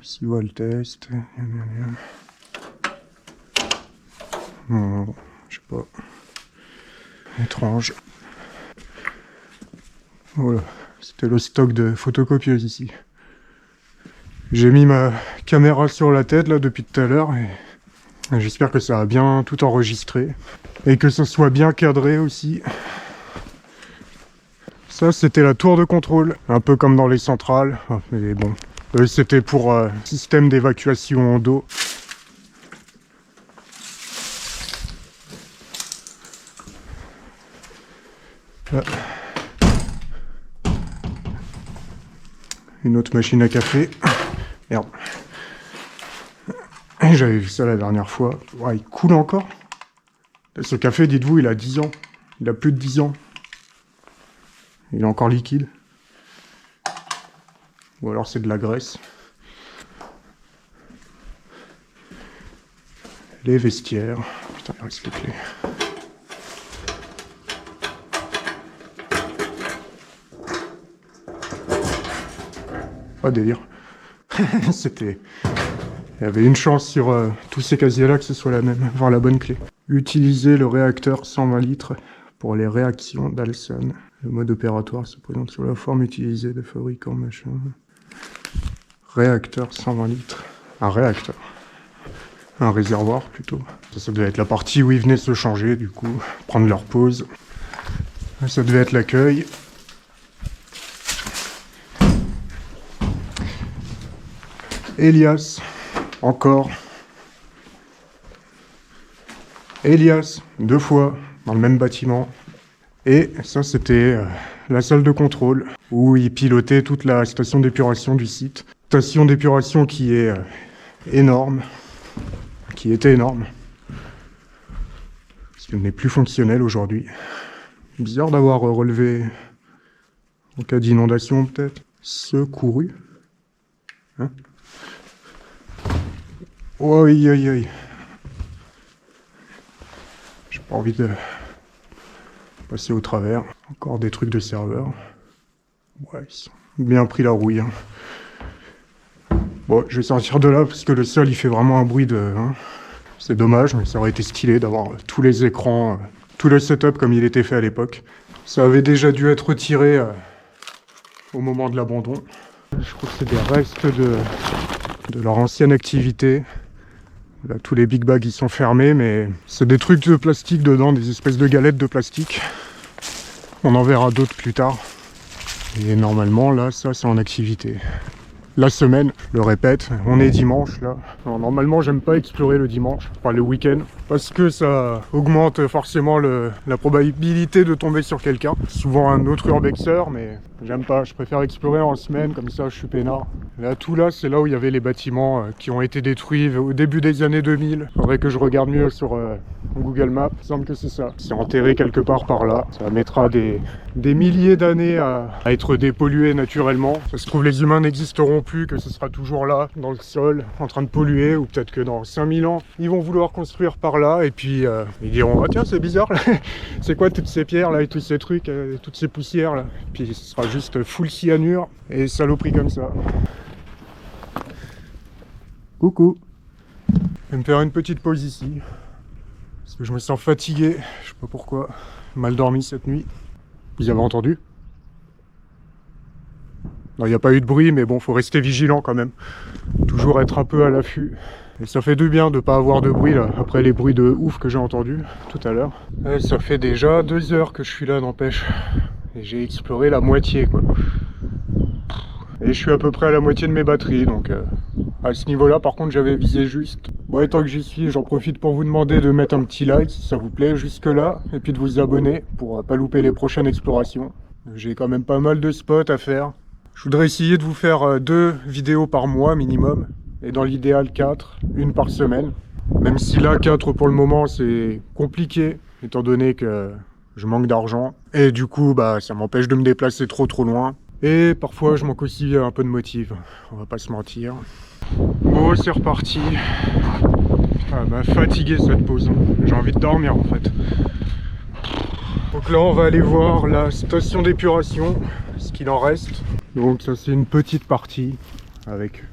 Si voit le test. Non, je sais pas. Étrange. Voilà, c'était le stock de photocopieuse ici. J'ai mis ma caméra sur la tête là depuis tout à l'heure et j'espère que ça a bien tout enregistré et que ça soit bien cadré aussi. Ça c'était la tour de contrôle, un peu comme dans les centrales, mais bon, C'était pour système d'évacuation d'eau. Une autre machine à café. Merde. J'avais vu ça la dernière fois. Ouais, il coule encore. Ce café, dites-vous, il a 10 ans. Il a plus de 10 ans. Il est encore liquide. Ou alors c'est de la graisse. Les vestiaires. Putain, il reste les clés. Oh, délire. C'était... Il y avait une chance sur tous ces casiers-là que ce soit la même, avoir la bonne clé. Utiliser le réacteur 120 litres pour les réactions d'Alsan. Le mode opératoire se présente sur la forme utilisée de fabricant machin. Réacteur 120 litres. Un réacteur. Un réservoir plutôt. Ça devait être la partie où ils venaient se changer, du coup, prendre leur pause. Ça devait être l'accueil. Elias, encore. Elias, 2 fois, dans le même bâtiment. Et ça, c'était la salle de contrôle, où il pilotait toute la station d'épuration du site. Station d'épuration qui est énorme, qui était énorme. Parce qu'elle n'est plus fonctionnelle aujourd'hui. Bizarre d'avoir relevé, en cas d'inondation peut-être, secouru. Hein? Oh, aïe, aïe, aïe. J'ai pas envie de passer au travers. Encore des trucs de serveur. Ouais, ils ont bien pris la rouille. Hein. Bon, je vais sortir de là parce que le sol il fait vraiment un bruit de... Hein. C'est dommage, mais ça aurait été stylé d'avoir tous les écrans, tout le setup comme il était fait à l'époque. Ça avait déjà dû être retiré au moment de l'abandon. Je crois que c'est des restes de leur ancienne activité. Là, tous les big bags ils sont fermés, mais c'est des trucs de plastique dedans, des espèces de galettes de plastique. On en verra d'autres plus tard. Et normalement, là, ça c'est en activité. La semaine, je le répète, on est dimanche là. Alors, normalement, j'aime pas explorer le dimanche, enfin le week-end, parce que ça augmente forcément la probabilité de tomber sur quelqu'un. Souvent un autre urbexeur, mais j'aime pas, je préfère explorer en semaine, comme ça je suis peinard. Là, tout là, c'est là où il y avait les bâtiments qui ont été détruits au début des années 2000. Faudrait que je regarde mieux sur Google Maps, il me semble que c'est ça. C'est enterré quelque part par là. Ça mettra des milliers d'années à être dépollué naturellement. Ça se trouve, les humains n'existeront plus, que ce sera toujours là, dans le sol, en train de polluer, ou peut-être que dans 5000 ans, ils vont vouloir construire par là, et puis ils diront, ah tiens, c'est bizarre, là. C'est quoi toutes ces pierres là, et tous ces trucs, toutes ces poussières là. Puis ce sera juste full cyanure, et saloperie comme ça. Coucou. Je vais me faire une petite pause ici, parce que je me sens fatigué, je sais pas pourquoi, mal dormi cette nuit. Vous avez entendu ? Non, il n'y a pas eu de bruit, mais bon, faut rester vigilant quand même. Toujours être un peu à l'affût. Et ça fait du bien de pas avoir de bruit là, après les bruits de ouf que j'ai entendus tout à l'heure. Ça fait déjà 2 heures que je suis là, n'empêche. Et j'ai exploré la moitié, quoi. Et je suis à peu près à la moitié de mes batteries, donc à ce niveau-là, par contre, j'avais visé juste. Bon, et tant que j'y suis, j'en profite pour vous demander de mettre un petit like, si ça vous plaît, jusque-là, et puis de vous abonner pour pas louper les prochaines explorations. J'ai quand même pas mal de spots à faire. Je voudrais essayer de vous faire 2 vidéos par mois minimum, et dans l'idéal 4, une par semaine. Même si là, 4 pour le moment, c'est compliqué, étant donné que je manque d'argent. Et du coup, bah, ça m'empêche de me déplacer trop loin. Et parfois, je manque aussi un peu de motive, on va pas se mentir. Bon, c'est reparti. Putain, elle m'a fatigué cette pause. J'ai envie de dormir en fait. Donc là, on va aller voir la station d'épuration, ce qu'il en reste. Donc ça, c'est une petite partie avec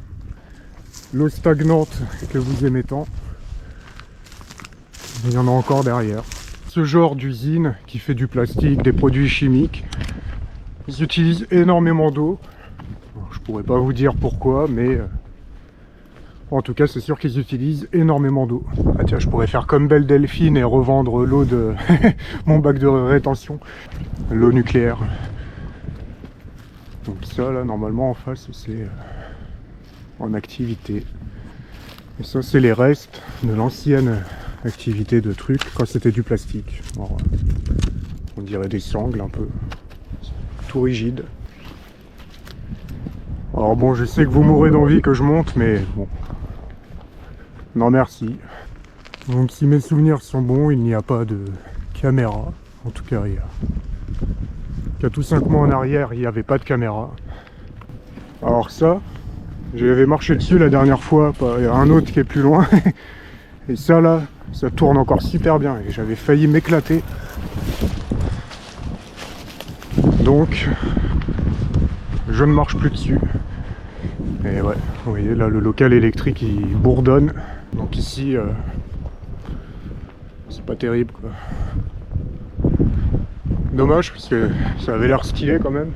l'eau stagnante que vous aimez tant. Il y en a encore derrière. Ce genre d'usine qui fait du plastique, des produits chimiques, ils utilisent énormément d'eau. Bon, je pourrais pas vous dire pourquoi, mais en tout cas, c'est sûr qu'ils utilisent énormément d'eau. Ah tiens, je pourrais faire comme Belle Delphine et revendre l'eau de mon bac de rétention, l'eau nucléaire. Donc ça, là, normalement, en face, c'est en activité. Et ça, c'est les restes de l'ancienne activité de trucs quand c'était du plastique. Alors, on dirait des sangles un peu. Tout rigide. Alors bon, je sais que vous mourrez d'envie que je monte, mais bon. Non merci. Donc si mes souvenirs sont bons, il n'y a pas de caméra. En tout cas, il y a tout 5 mois en arrière, il n'y avait pas de caméra. Alors ça, j'avais marché dessus la dernière fois, il y a un autre qui est plus loin. Et ça là, ça tourne encore super bien. Et j'avais failli m'éclater. Donc, je ne marche plus dessus. Et ouais, vous voyez là, le local électrique il bourdonne. Donc ici, c'est pas terrible quoi. Dommage parce que ça avait l'air stylé quand même.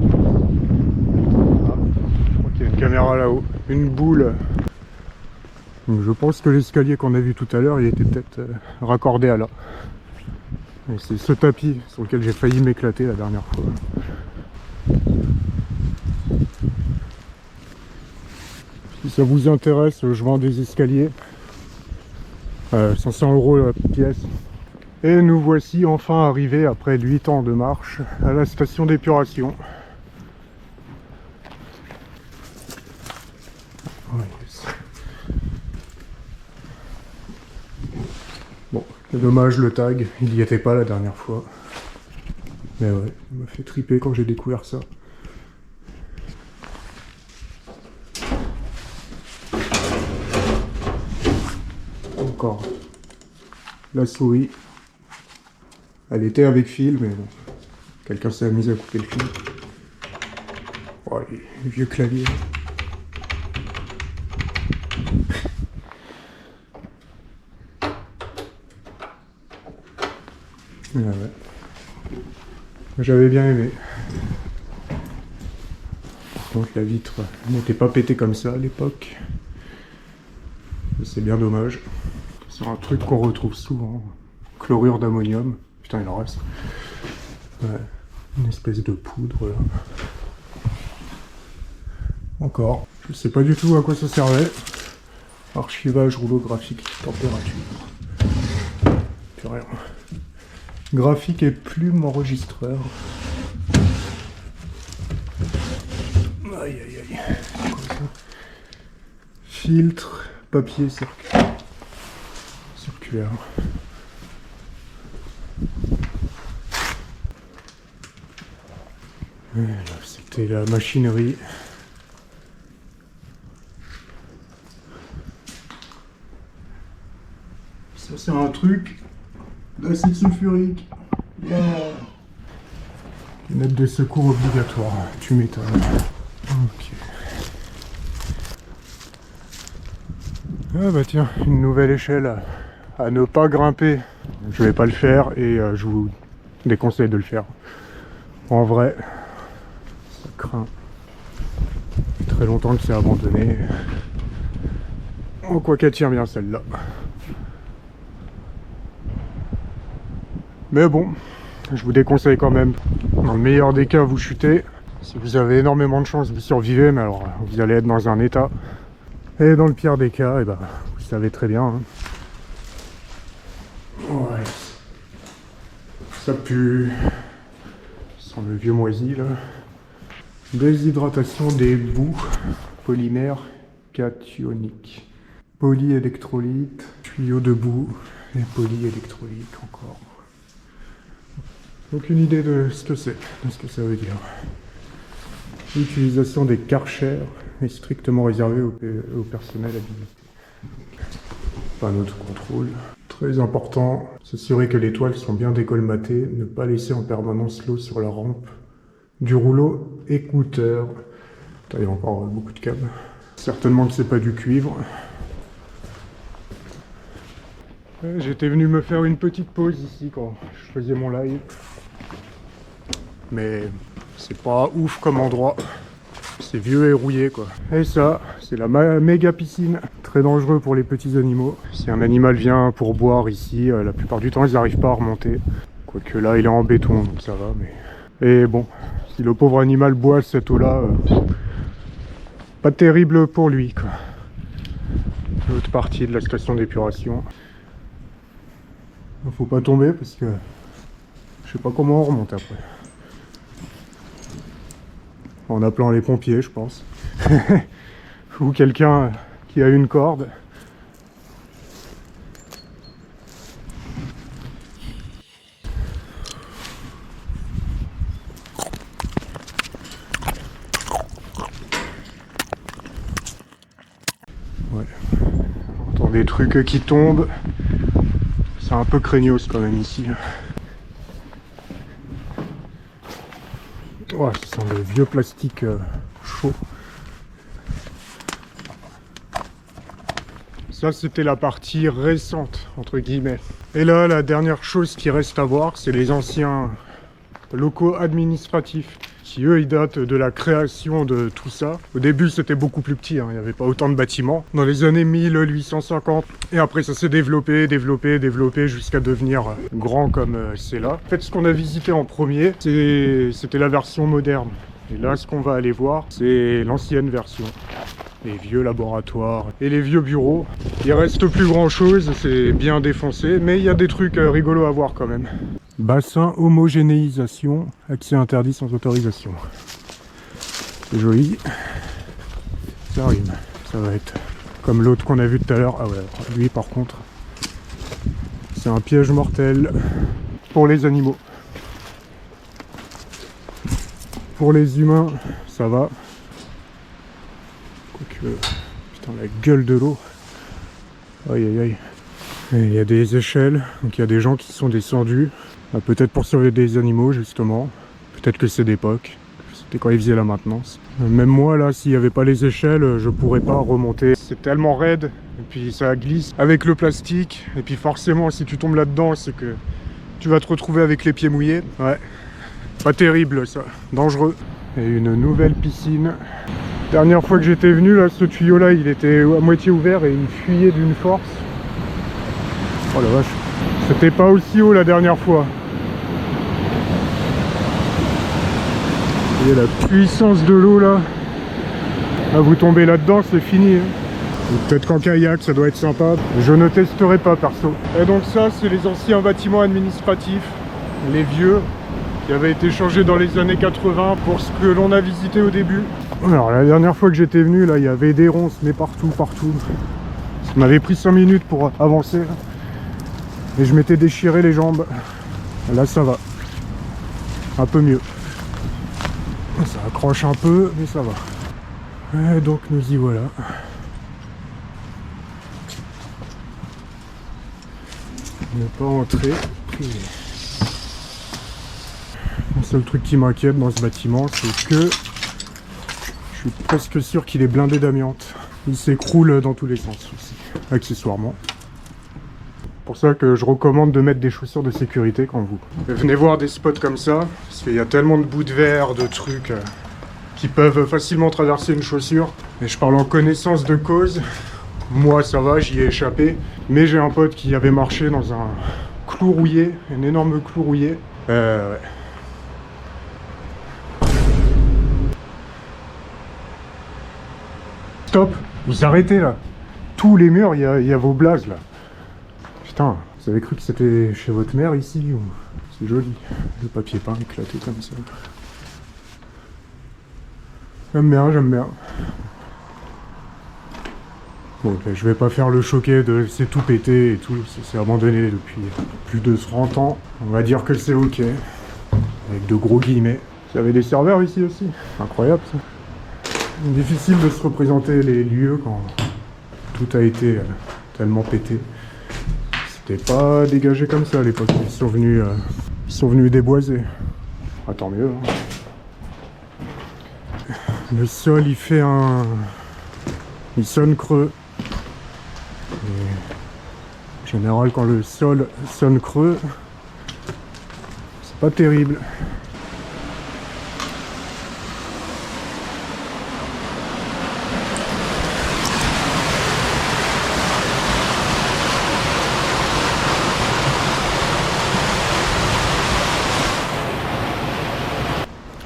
Ah, je crois qu'il y a une caméra là-haut, une boule. Donc je pense que l'escalier qu'on a vu tout à l'heure, il était peut-être raccordé à là. Et c'est ce tapis sur lequel j'ai failli m'éclater la dernière fois. Si ça vous intéresse, je vends des escaliers. 500 € la pièce. Et nous voici enfin arrivés après 8 ans de marche à la station d'épuration. Bon, c'est dommage le tag, il n'y était pas la dernière fois. Mais ouais, il m'a fait triper quand j'ai découvert ça. Encore la souris. Elle était avec fil, mais bon, quelqu'un s'est amusé à couper le fil. Oh, les vieux claviers. Ah ouais. J'avais bien aimé. Par contre, la vitre n'était pas pétée comme ça à l'époque. C'est bien dommage. C'est un truc qu'on retrouve souvent. Chlorure d'ammonium. Putain, il en reste. Ouais. Une espèce de poudre là. Encore. Je sais pas du tout à quoi ça servait. Archivage, rouleau graphique, température. Plus rien. Graphique et plume enregistreur. Aïe aïe aïe. C'est quoi ça? Filtre, papier circulaire. C'était la machinerie. Ça c'est un truc d'acide sulfurique. Yeah. Une aide de secours obligatoire. Tu m'étonnes. Ok. Ah bah tiens, une nouvelle échelle à ne pas grimper. Je vais pas le faire et je vous déconseille de le faire. En vrai, ça craint. Ça fait très longtemps que c'est abandonné. Oh, quoi qu'elle tient bien celle-là. Mais bon, je vous déconseille quand même. Dans le meilleur des cas, vous chutez. Si vous avez énormément de chance, vous survivez, mais alors vous allez être dans un état. Et dans le pire des cas, eh ben, vous savez très bien. Hein. Ouais. Ça pue. Ça sent le vieux moisi là. Déshydratation des boues polymères cationiques. Polyélectrolyte, tuyau de boue et polyélectrolyte encore. Aucune idée de ce que c'est, de ce que ça veut dire. L'utilisation des Karcher est strictement réservée au personnel habilité. Panneau de contrôle. Très important, s'assurer que les toiles sont bien décolmatées, ne pas laisser en permanence l'eau sur la rampe du rouleau écouteur. Il y a encore beaucoup de câbles. Certainement que c'est pas du cuivre. J'étais venu me faire une petite pause ici quand je faisais mon live. Mais c'est pas ouf comme endroit. C'est vieux et rouillé quoi. Et ça, c'est la méga piscine. Très dangereux pour les petits animaux. Si un animal vient pour boire ici, la plupart du temps ils n'arrivent pas à remonter. Quoique là il est en béton donc ça va. Mais... Et bon, si le pauvre animal boit cette eau là, Pas terrible pour lui, quoi. L'autre partie de la station d'épuration. Faut pas tomber parce que je sais pas comment on remonte après. En appelant les pompiers, je pense. Ou quelqu'un qui a une corde. Ouais. On entend des trucs qui tombent. C'est un peu craignos quand même ici. Ouais, ça sent le vieux plastique chaud. Ça, c'était la partie récente, entre guillemets. Et là, la dernière chose qui reste à voir, c'est les anciens locaux administratifs, qui eux, ils datent de la création de tout ça. Au début, c'était beaucoup plus petit, hein, il n'y avait pas autant de bâtiments. Dans les années 1850, et après ça s'est développé jusqu'à devenir grand comme c'est là. En fait, ce qu'on a visité en premier, c'était la version moderne. Et là, ce qu'on va aller voir, c'est l'ancienne version. Les vieux laboratoires et les vieux bureaux. Il reste plus grand chose, c'est bien défoncé, mais il y a des trucs rigolos à voir quand même. Bassin homogénéisation, accès interdit sans autorisation. C'est joli. Ça rime. Ça va être comme l'autre qu'on a vu tout à l'heure. Ah ouais, lui par contre, c'est un piège mortel pour les animaux. Pour les humains, ça va. Quoique, putain, la gueule de l'eau. Aïe aïe aïe. Et il y a des échelles, donc il y a des gens qui sont descendus. Peut-être pour surveiller des animaux justement. Peut-être que c'est d'époque. C'était quand ils faisaient la maintenance. Même moi là, s'il n'y avait pas les échelles, je pourrais pas remonter. C'est tellement raide, et puis ça glisse avec le plastique. Et puis forcément, si tu tombes là-dedans, c'est que tu vas te retrouver avec les pieds mouillés. Ouais, pas terrible ça, dangereux. Et une nouvelle piscine. Dernière fois que j'étais venu, là, ce tuyau là, il était à moitié ouvert et il fuyait d'une force. Oh la vache. C'était pas aussi haut la dernière fois. Vous voyez la puissance de l'eau là. Là, vous tombez là-dedans, c'est fini. Hein. Peut-être qu'en kayak, ça doit être sympa. Je ne testerai pas perso. Et donc ça, c'est les anciens bâtiments administratifs. Les vieux, qui avaient été changés dans les années 80 pour ce que l'on a visité au début. Alors la dernière fois que j'étais venu, là, il y avait des ronces, mais partout. Ça m'avait pris 5 minutes pour avancer. Et je m'étais déchiré les jambes. Là ça va. Un peu mieux. Ça accroche un peu, mais ça va. Et donc nous y voilà. Ne pas entrer privé. Le seul truc qui m'inquiète dans ce bâtiment, c'est que je suis presque sûr qu'il est blindé d'amiante. Il s'écroule dans tous les sens aussi, accessoirement. C'est pour ça que je recommande de mettre des chaussures de sécurité quand vous venez voir des spots comme ça, parce qu'il y a tellement de bouts de verre, de trucs qui peuvent facilement traverser une chaussure. Et je parle en connaissance de cause. Moi ça va, j'y ai échappé, mais j'ai un pote qui avait marché dans un clou rouillé, un énorme clou rouillé. Ouais. Stop, vous arrêtez là. Tous les murs, il y a vos blazes là. Putain, vous avez cru que c'était chez votre mère ici ou... C'est joli, le papier peint éclaté comme ça. J'aime bien. Bon, okay, je vais pas faire le choqué de c'est tout pété et tout, c'est abandonné depuis plus de 30 ans. On va dire que c'est ok, avec de gros guillemets. Il y avait des serveurs ici aussi, incroyable ça. Difficile de se représenter les lieux quand tout a été tellement pété. C'était pas dégagé comme ça à l'époque, ils sont venus déboiser. Ah, tant mieux. Hein. Le sol il fait il sonne creux. Et en général quand le sol sonne creux, c'est pas terrible.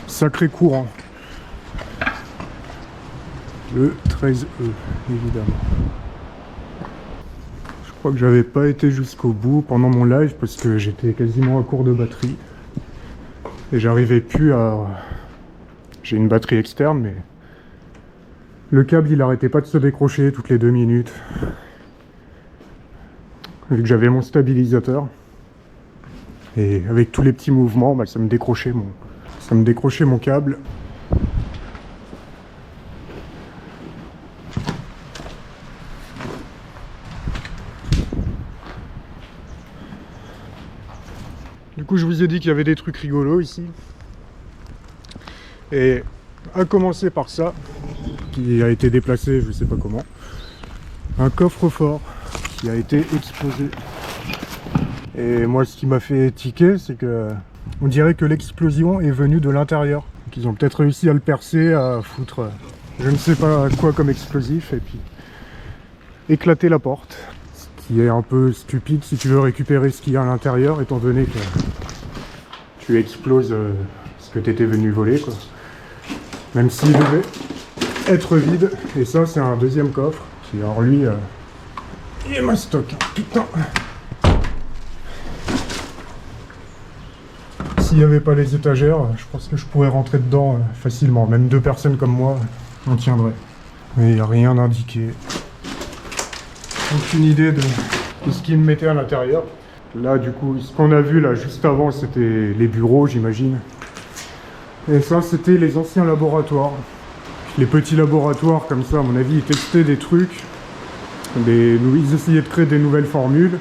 Sacré courant. Le 13E, évidemment. Je crois que j'avais pas été jusqu'au bout pendant mon live parce que j'étais quasiment à court de batterie. Et j'arrivais plus à... J'ai une batterie externe, mais... Le câble, il arrêtait pas de se décrocher toutes les 2 minutes. Vu que j'avais mon stabilisateur. Et avec tous les petits mouvements, bah, ça me décrochait mon câble. Du coup, je vous ai dit qu'il y avait des trucs rigolos ici. Et à commencer par ça, qui a été déplacé, je sais pas comment. Un coffre-fort qui a été explosé. Et moi, ce qui m'a fait tiquer, c'est que on dirait que l'explosion est venue de l'intérieur. Donc ils ont peut-être réussi à le percer, à foutre je ne sais pas quoi comme explosif, et puis éclater la porte. Ce qui est un peu stupide si tu veux récupérer ce qu'il y a à l'intérieur, étant donné que tu exploses ce que tu étais venu voler, quoi. Même s'il devait être vide. Et ça, c'est un deuxième coffre qui, alors lui, il est mastoc. Putain. S'il n'y avait pas les étagères, je pense que je pourrais rentrer dedans facilement. Même 2 personnes comme moi, on tiendrait. Mais il n'y a rien indiqué. Aucune idée de ce qu'ils me mettaient à l'intérieur. Là, du coup, ce qu'on a vu là juste avant, c'était les bureaux, j'imagine. Et ça, c'était les anciens laboratoires. Les petits laboratoires, comme ça, à mon avis, ils testaient des trucs. Ils essayaient de créer des nouvelles formules.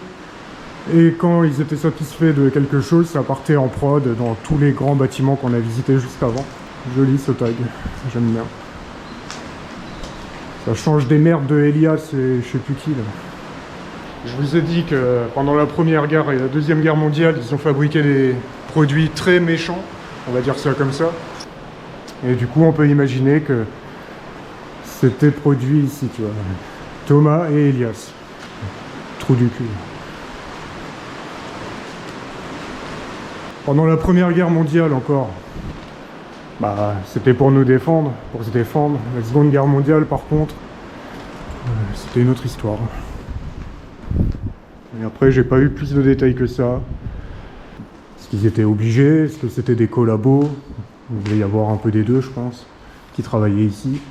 Et quand ils étaient satisfaits de quelque chose, ça partait en prod dans tous les grands bâtiments qu'on a visités juste avant. Joli ce tag, j'aime bien. Ça change des merdes de Elias et je sais plus qui là. Je vous ai dit que pendant la Première Guerre et la Deuxième Guerre mondiale, ils ont fabriqué des produits très méchants, on va dire ça comme ça. Et du coup, on peut imaginer que c'était produit ici, tu vois. Thomas et Elias. Trou du cul. Pendant la Première Guerre mondiale encore, bah, c'était pour nous défendre, pour se défendre. La Seconde Guerre mondiale, par contre, c'était une autre histoire. Et après, j'ai pas eu plus de détails que ça. Est-ce qu'ils étaient obligés? Est-ce que c'était des collabos? Il devait y avoir un peu des deux, je pense, qui travaillaient ici.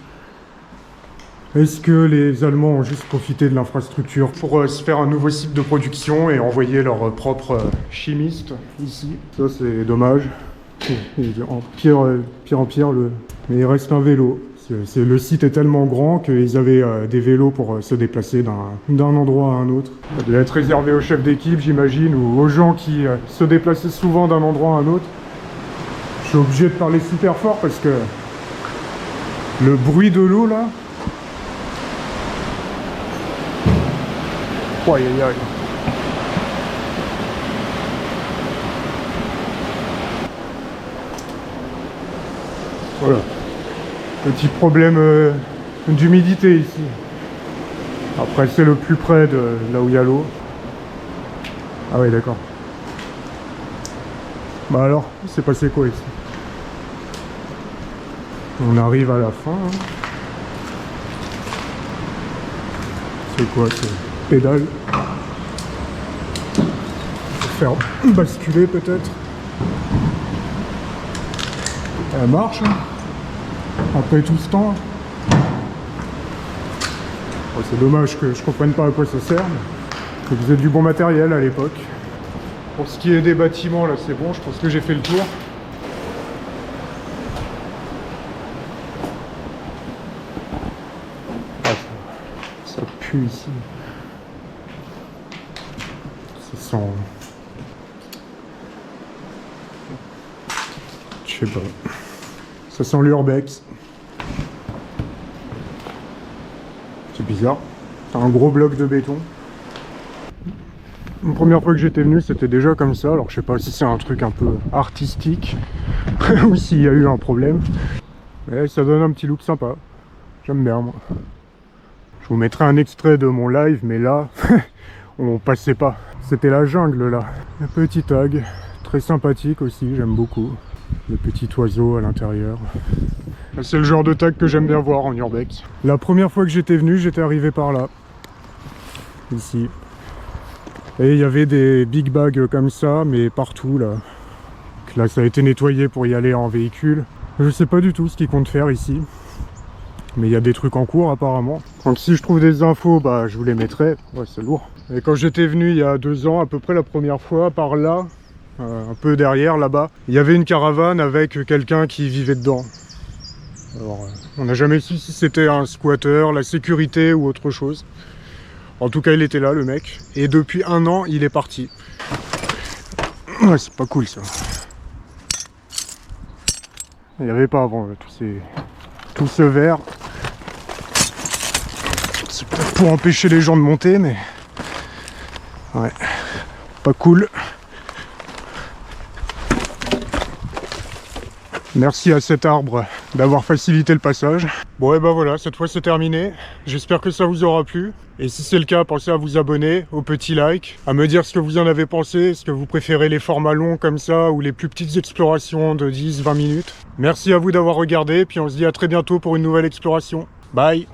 Est-ce que les Allemands ont juste profité de l'infrastructure pour se faire un nouveau site de production et envoyer leurs propres chimistes ici? Ça, c'est dommage. En pire en pire, mais il reste un vélo. Le site est tellement grand qu'ils avaient des vélos pour se déplacer d'un endroit à un autre. Ça devait être réservé aux chefs d'équipe, j'imagine, ou aux gens qui se déplaçaient souvent d'un endroit à un autre. Je suis obligé de parler super fort parce que le bruit de l'eau, là... Aïe aïe aïe. Voilà. Petit problème d'humidité ici. Après, c'est le plus près de là où il y a l'eau. Ah ouais, d'accord. Bah alors, c'est passé quoi ici? On arrive à la fin. Hein. C'est quoi? C'est pédale. Faire basculer peut-être. Elle marche. Hein. Après tout ce temps. Oh, c'est dommage que je comprenne pas à quoi ça sert. Mais vous êtes du bon matériel à l'époque. Pour ce qui est des bâtiments, là c'est bon, je pense que j'ai fait le tour. Ah, ça pue ici. Ça sent... Je sais pas. Ça sent l'urbex. C'est bizarre. C'est un gros bloc de béton. La première fois que j'étais venu, c'était déjà comme ça. Alors je sais pas si c'est un truc un peu artistique ou s'il y a eu un problème. Mais ça donne un petit look sympa. J'aime bien moi. Je vous mettrai un extrait de mon live, mais là, on passait pas. C'était la jungle là. Un petit tag, très sympathique aussi, j'aime beaucoup. Le petit oiseau à l'intérieur. C'est le genre de tag que j'aime bien voir en urbex. La première fois que j'étais venu, j'étais arrivé par là. Ici. Et il y avait des big bags comme ça, mais partout là. Donc là, ça a été nettoyé pour y aller en véhicule. Je sais pas du tout ce qu'ils comptent faire ici. Mais il y a des trucs en cours apparemment. Donc si je trouve des infos, bah je vous les mettrai. Ouais, c'est lourd. Et quand j'étais venu il y a 2 ans, à peu près la première fois, par là, un peu derrière là-bas, il y avait une caravane avec quelqu'un qui vivait dedans. Alors, on n'a jamais su si c'était un squatter, la sécurité ou autre chose. En tout cas, il était là, le mec. Et depuis 1 an, il est parti. Ouais, c'est pas cool, ça. Il n'y avait pas avant, tout ce verre. C'est peut-être pour empêcher les gens de monter, mais... Ouais, pas cool. Merci à cet arbre d'avoir facilité le passage. Bon et ben voilà, cette fois c'est terminé. J'espère que ça vous aura plu. Et si c'est le cas, pensez à vous abonner, au petit like, à me dire ce que vous en avez pensé, est-ce que vous préférez les formats longs comme ça ou les plus petites explorations de 10-20 minutes. Merci à vous d'avoir regardé, puis on se dit à très bientôt pour une nouvelle exploration. Bye!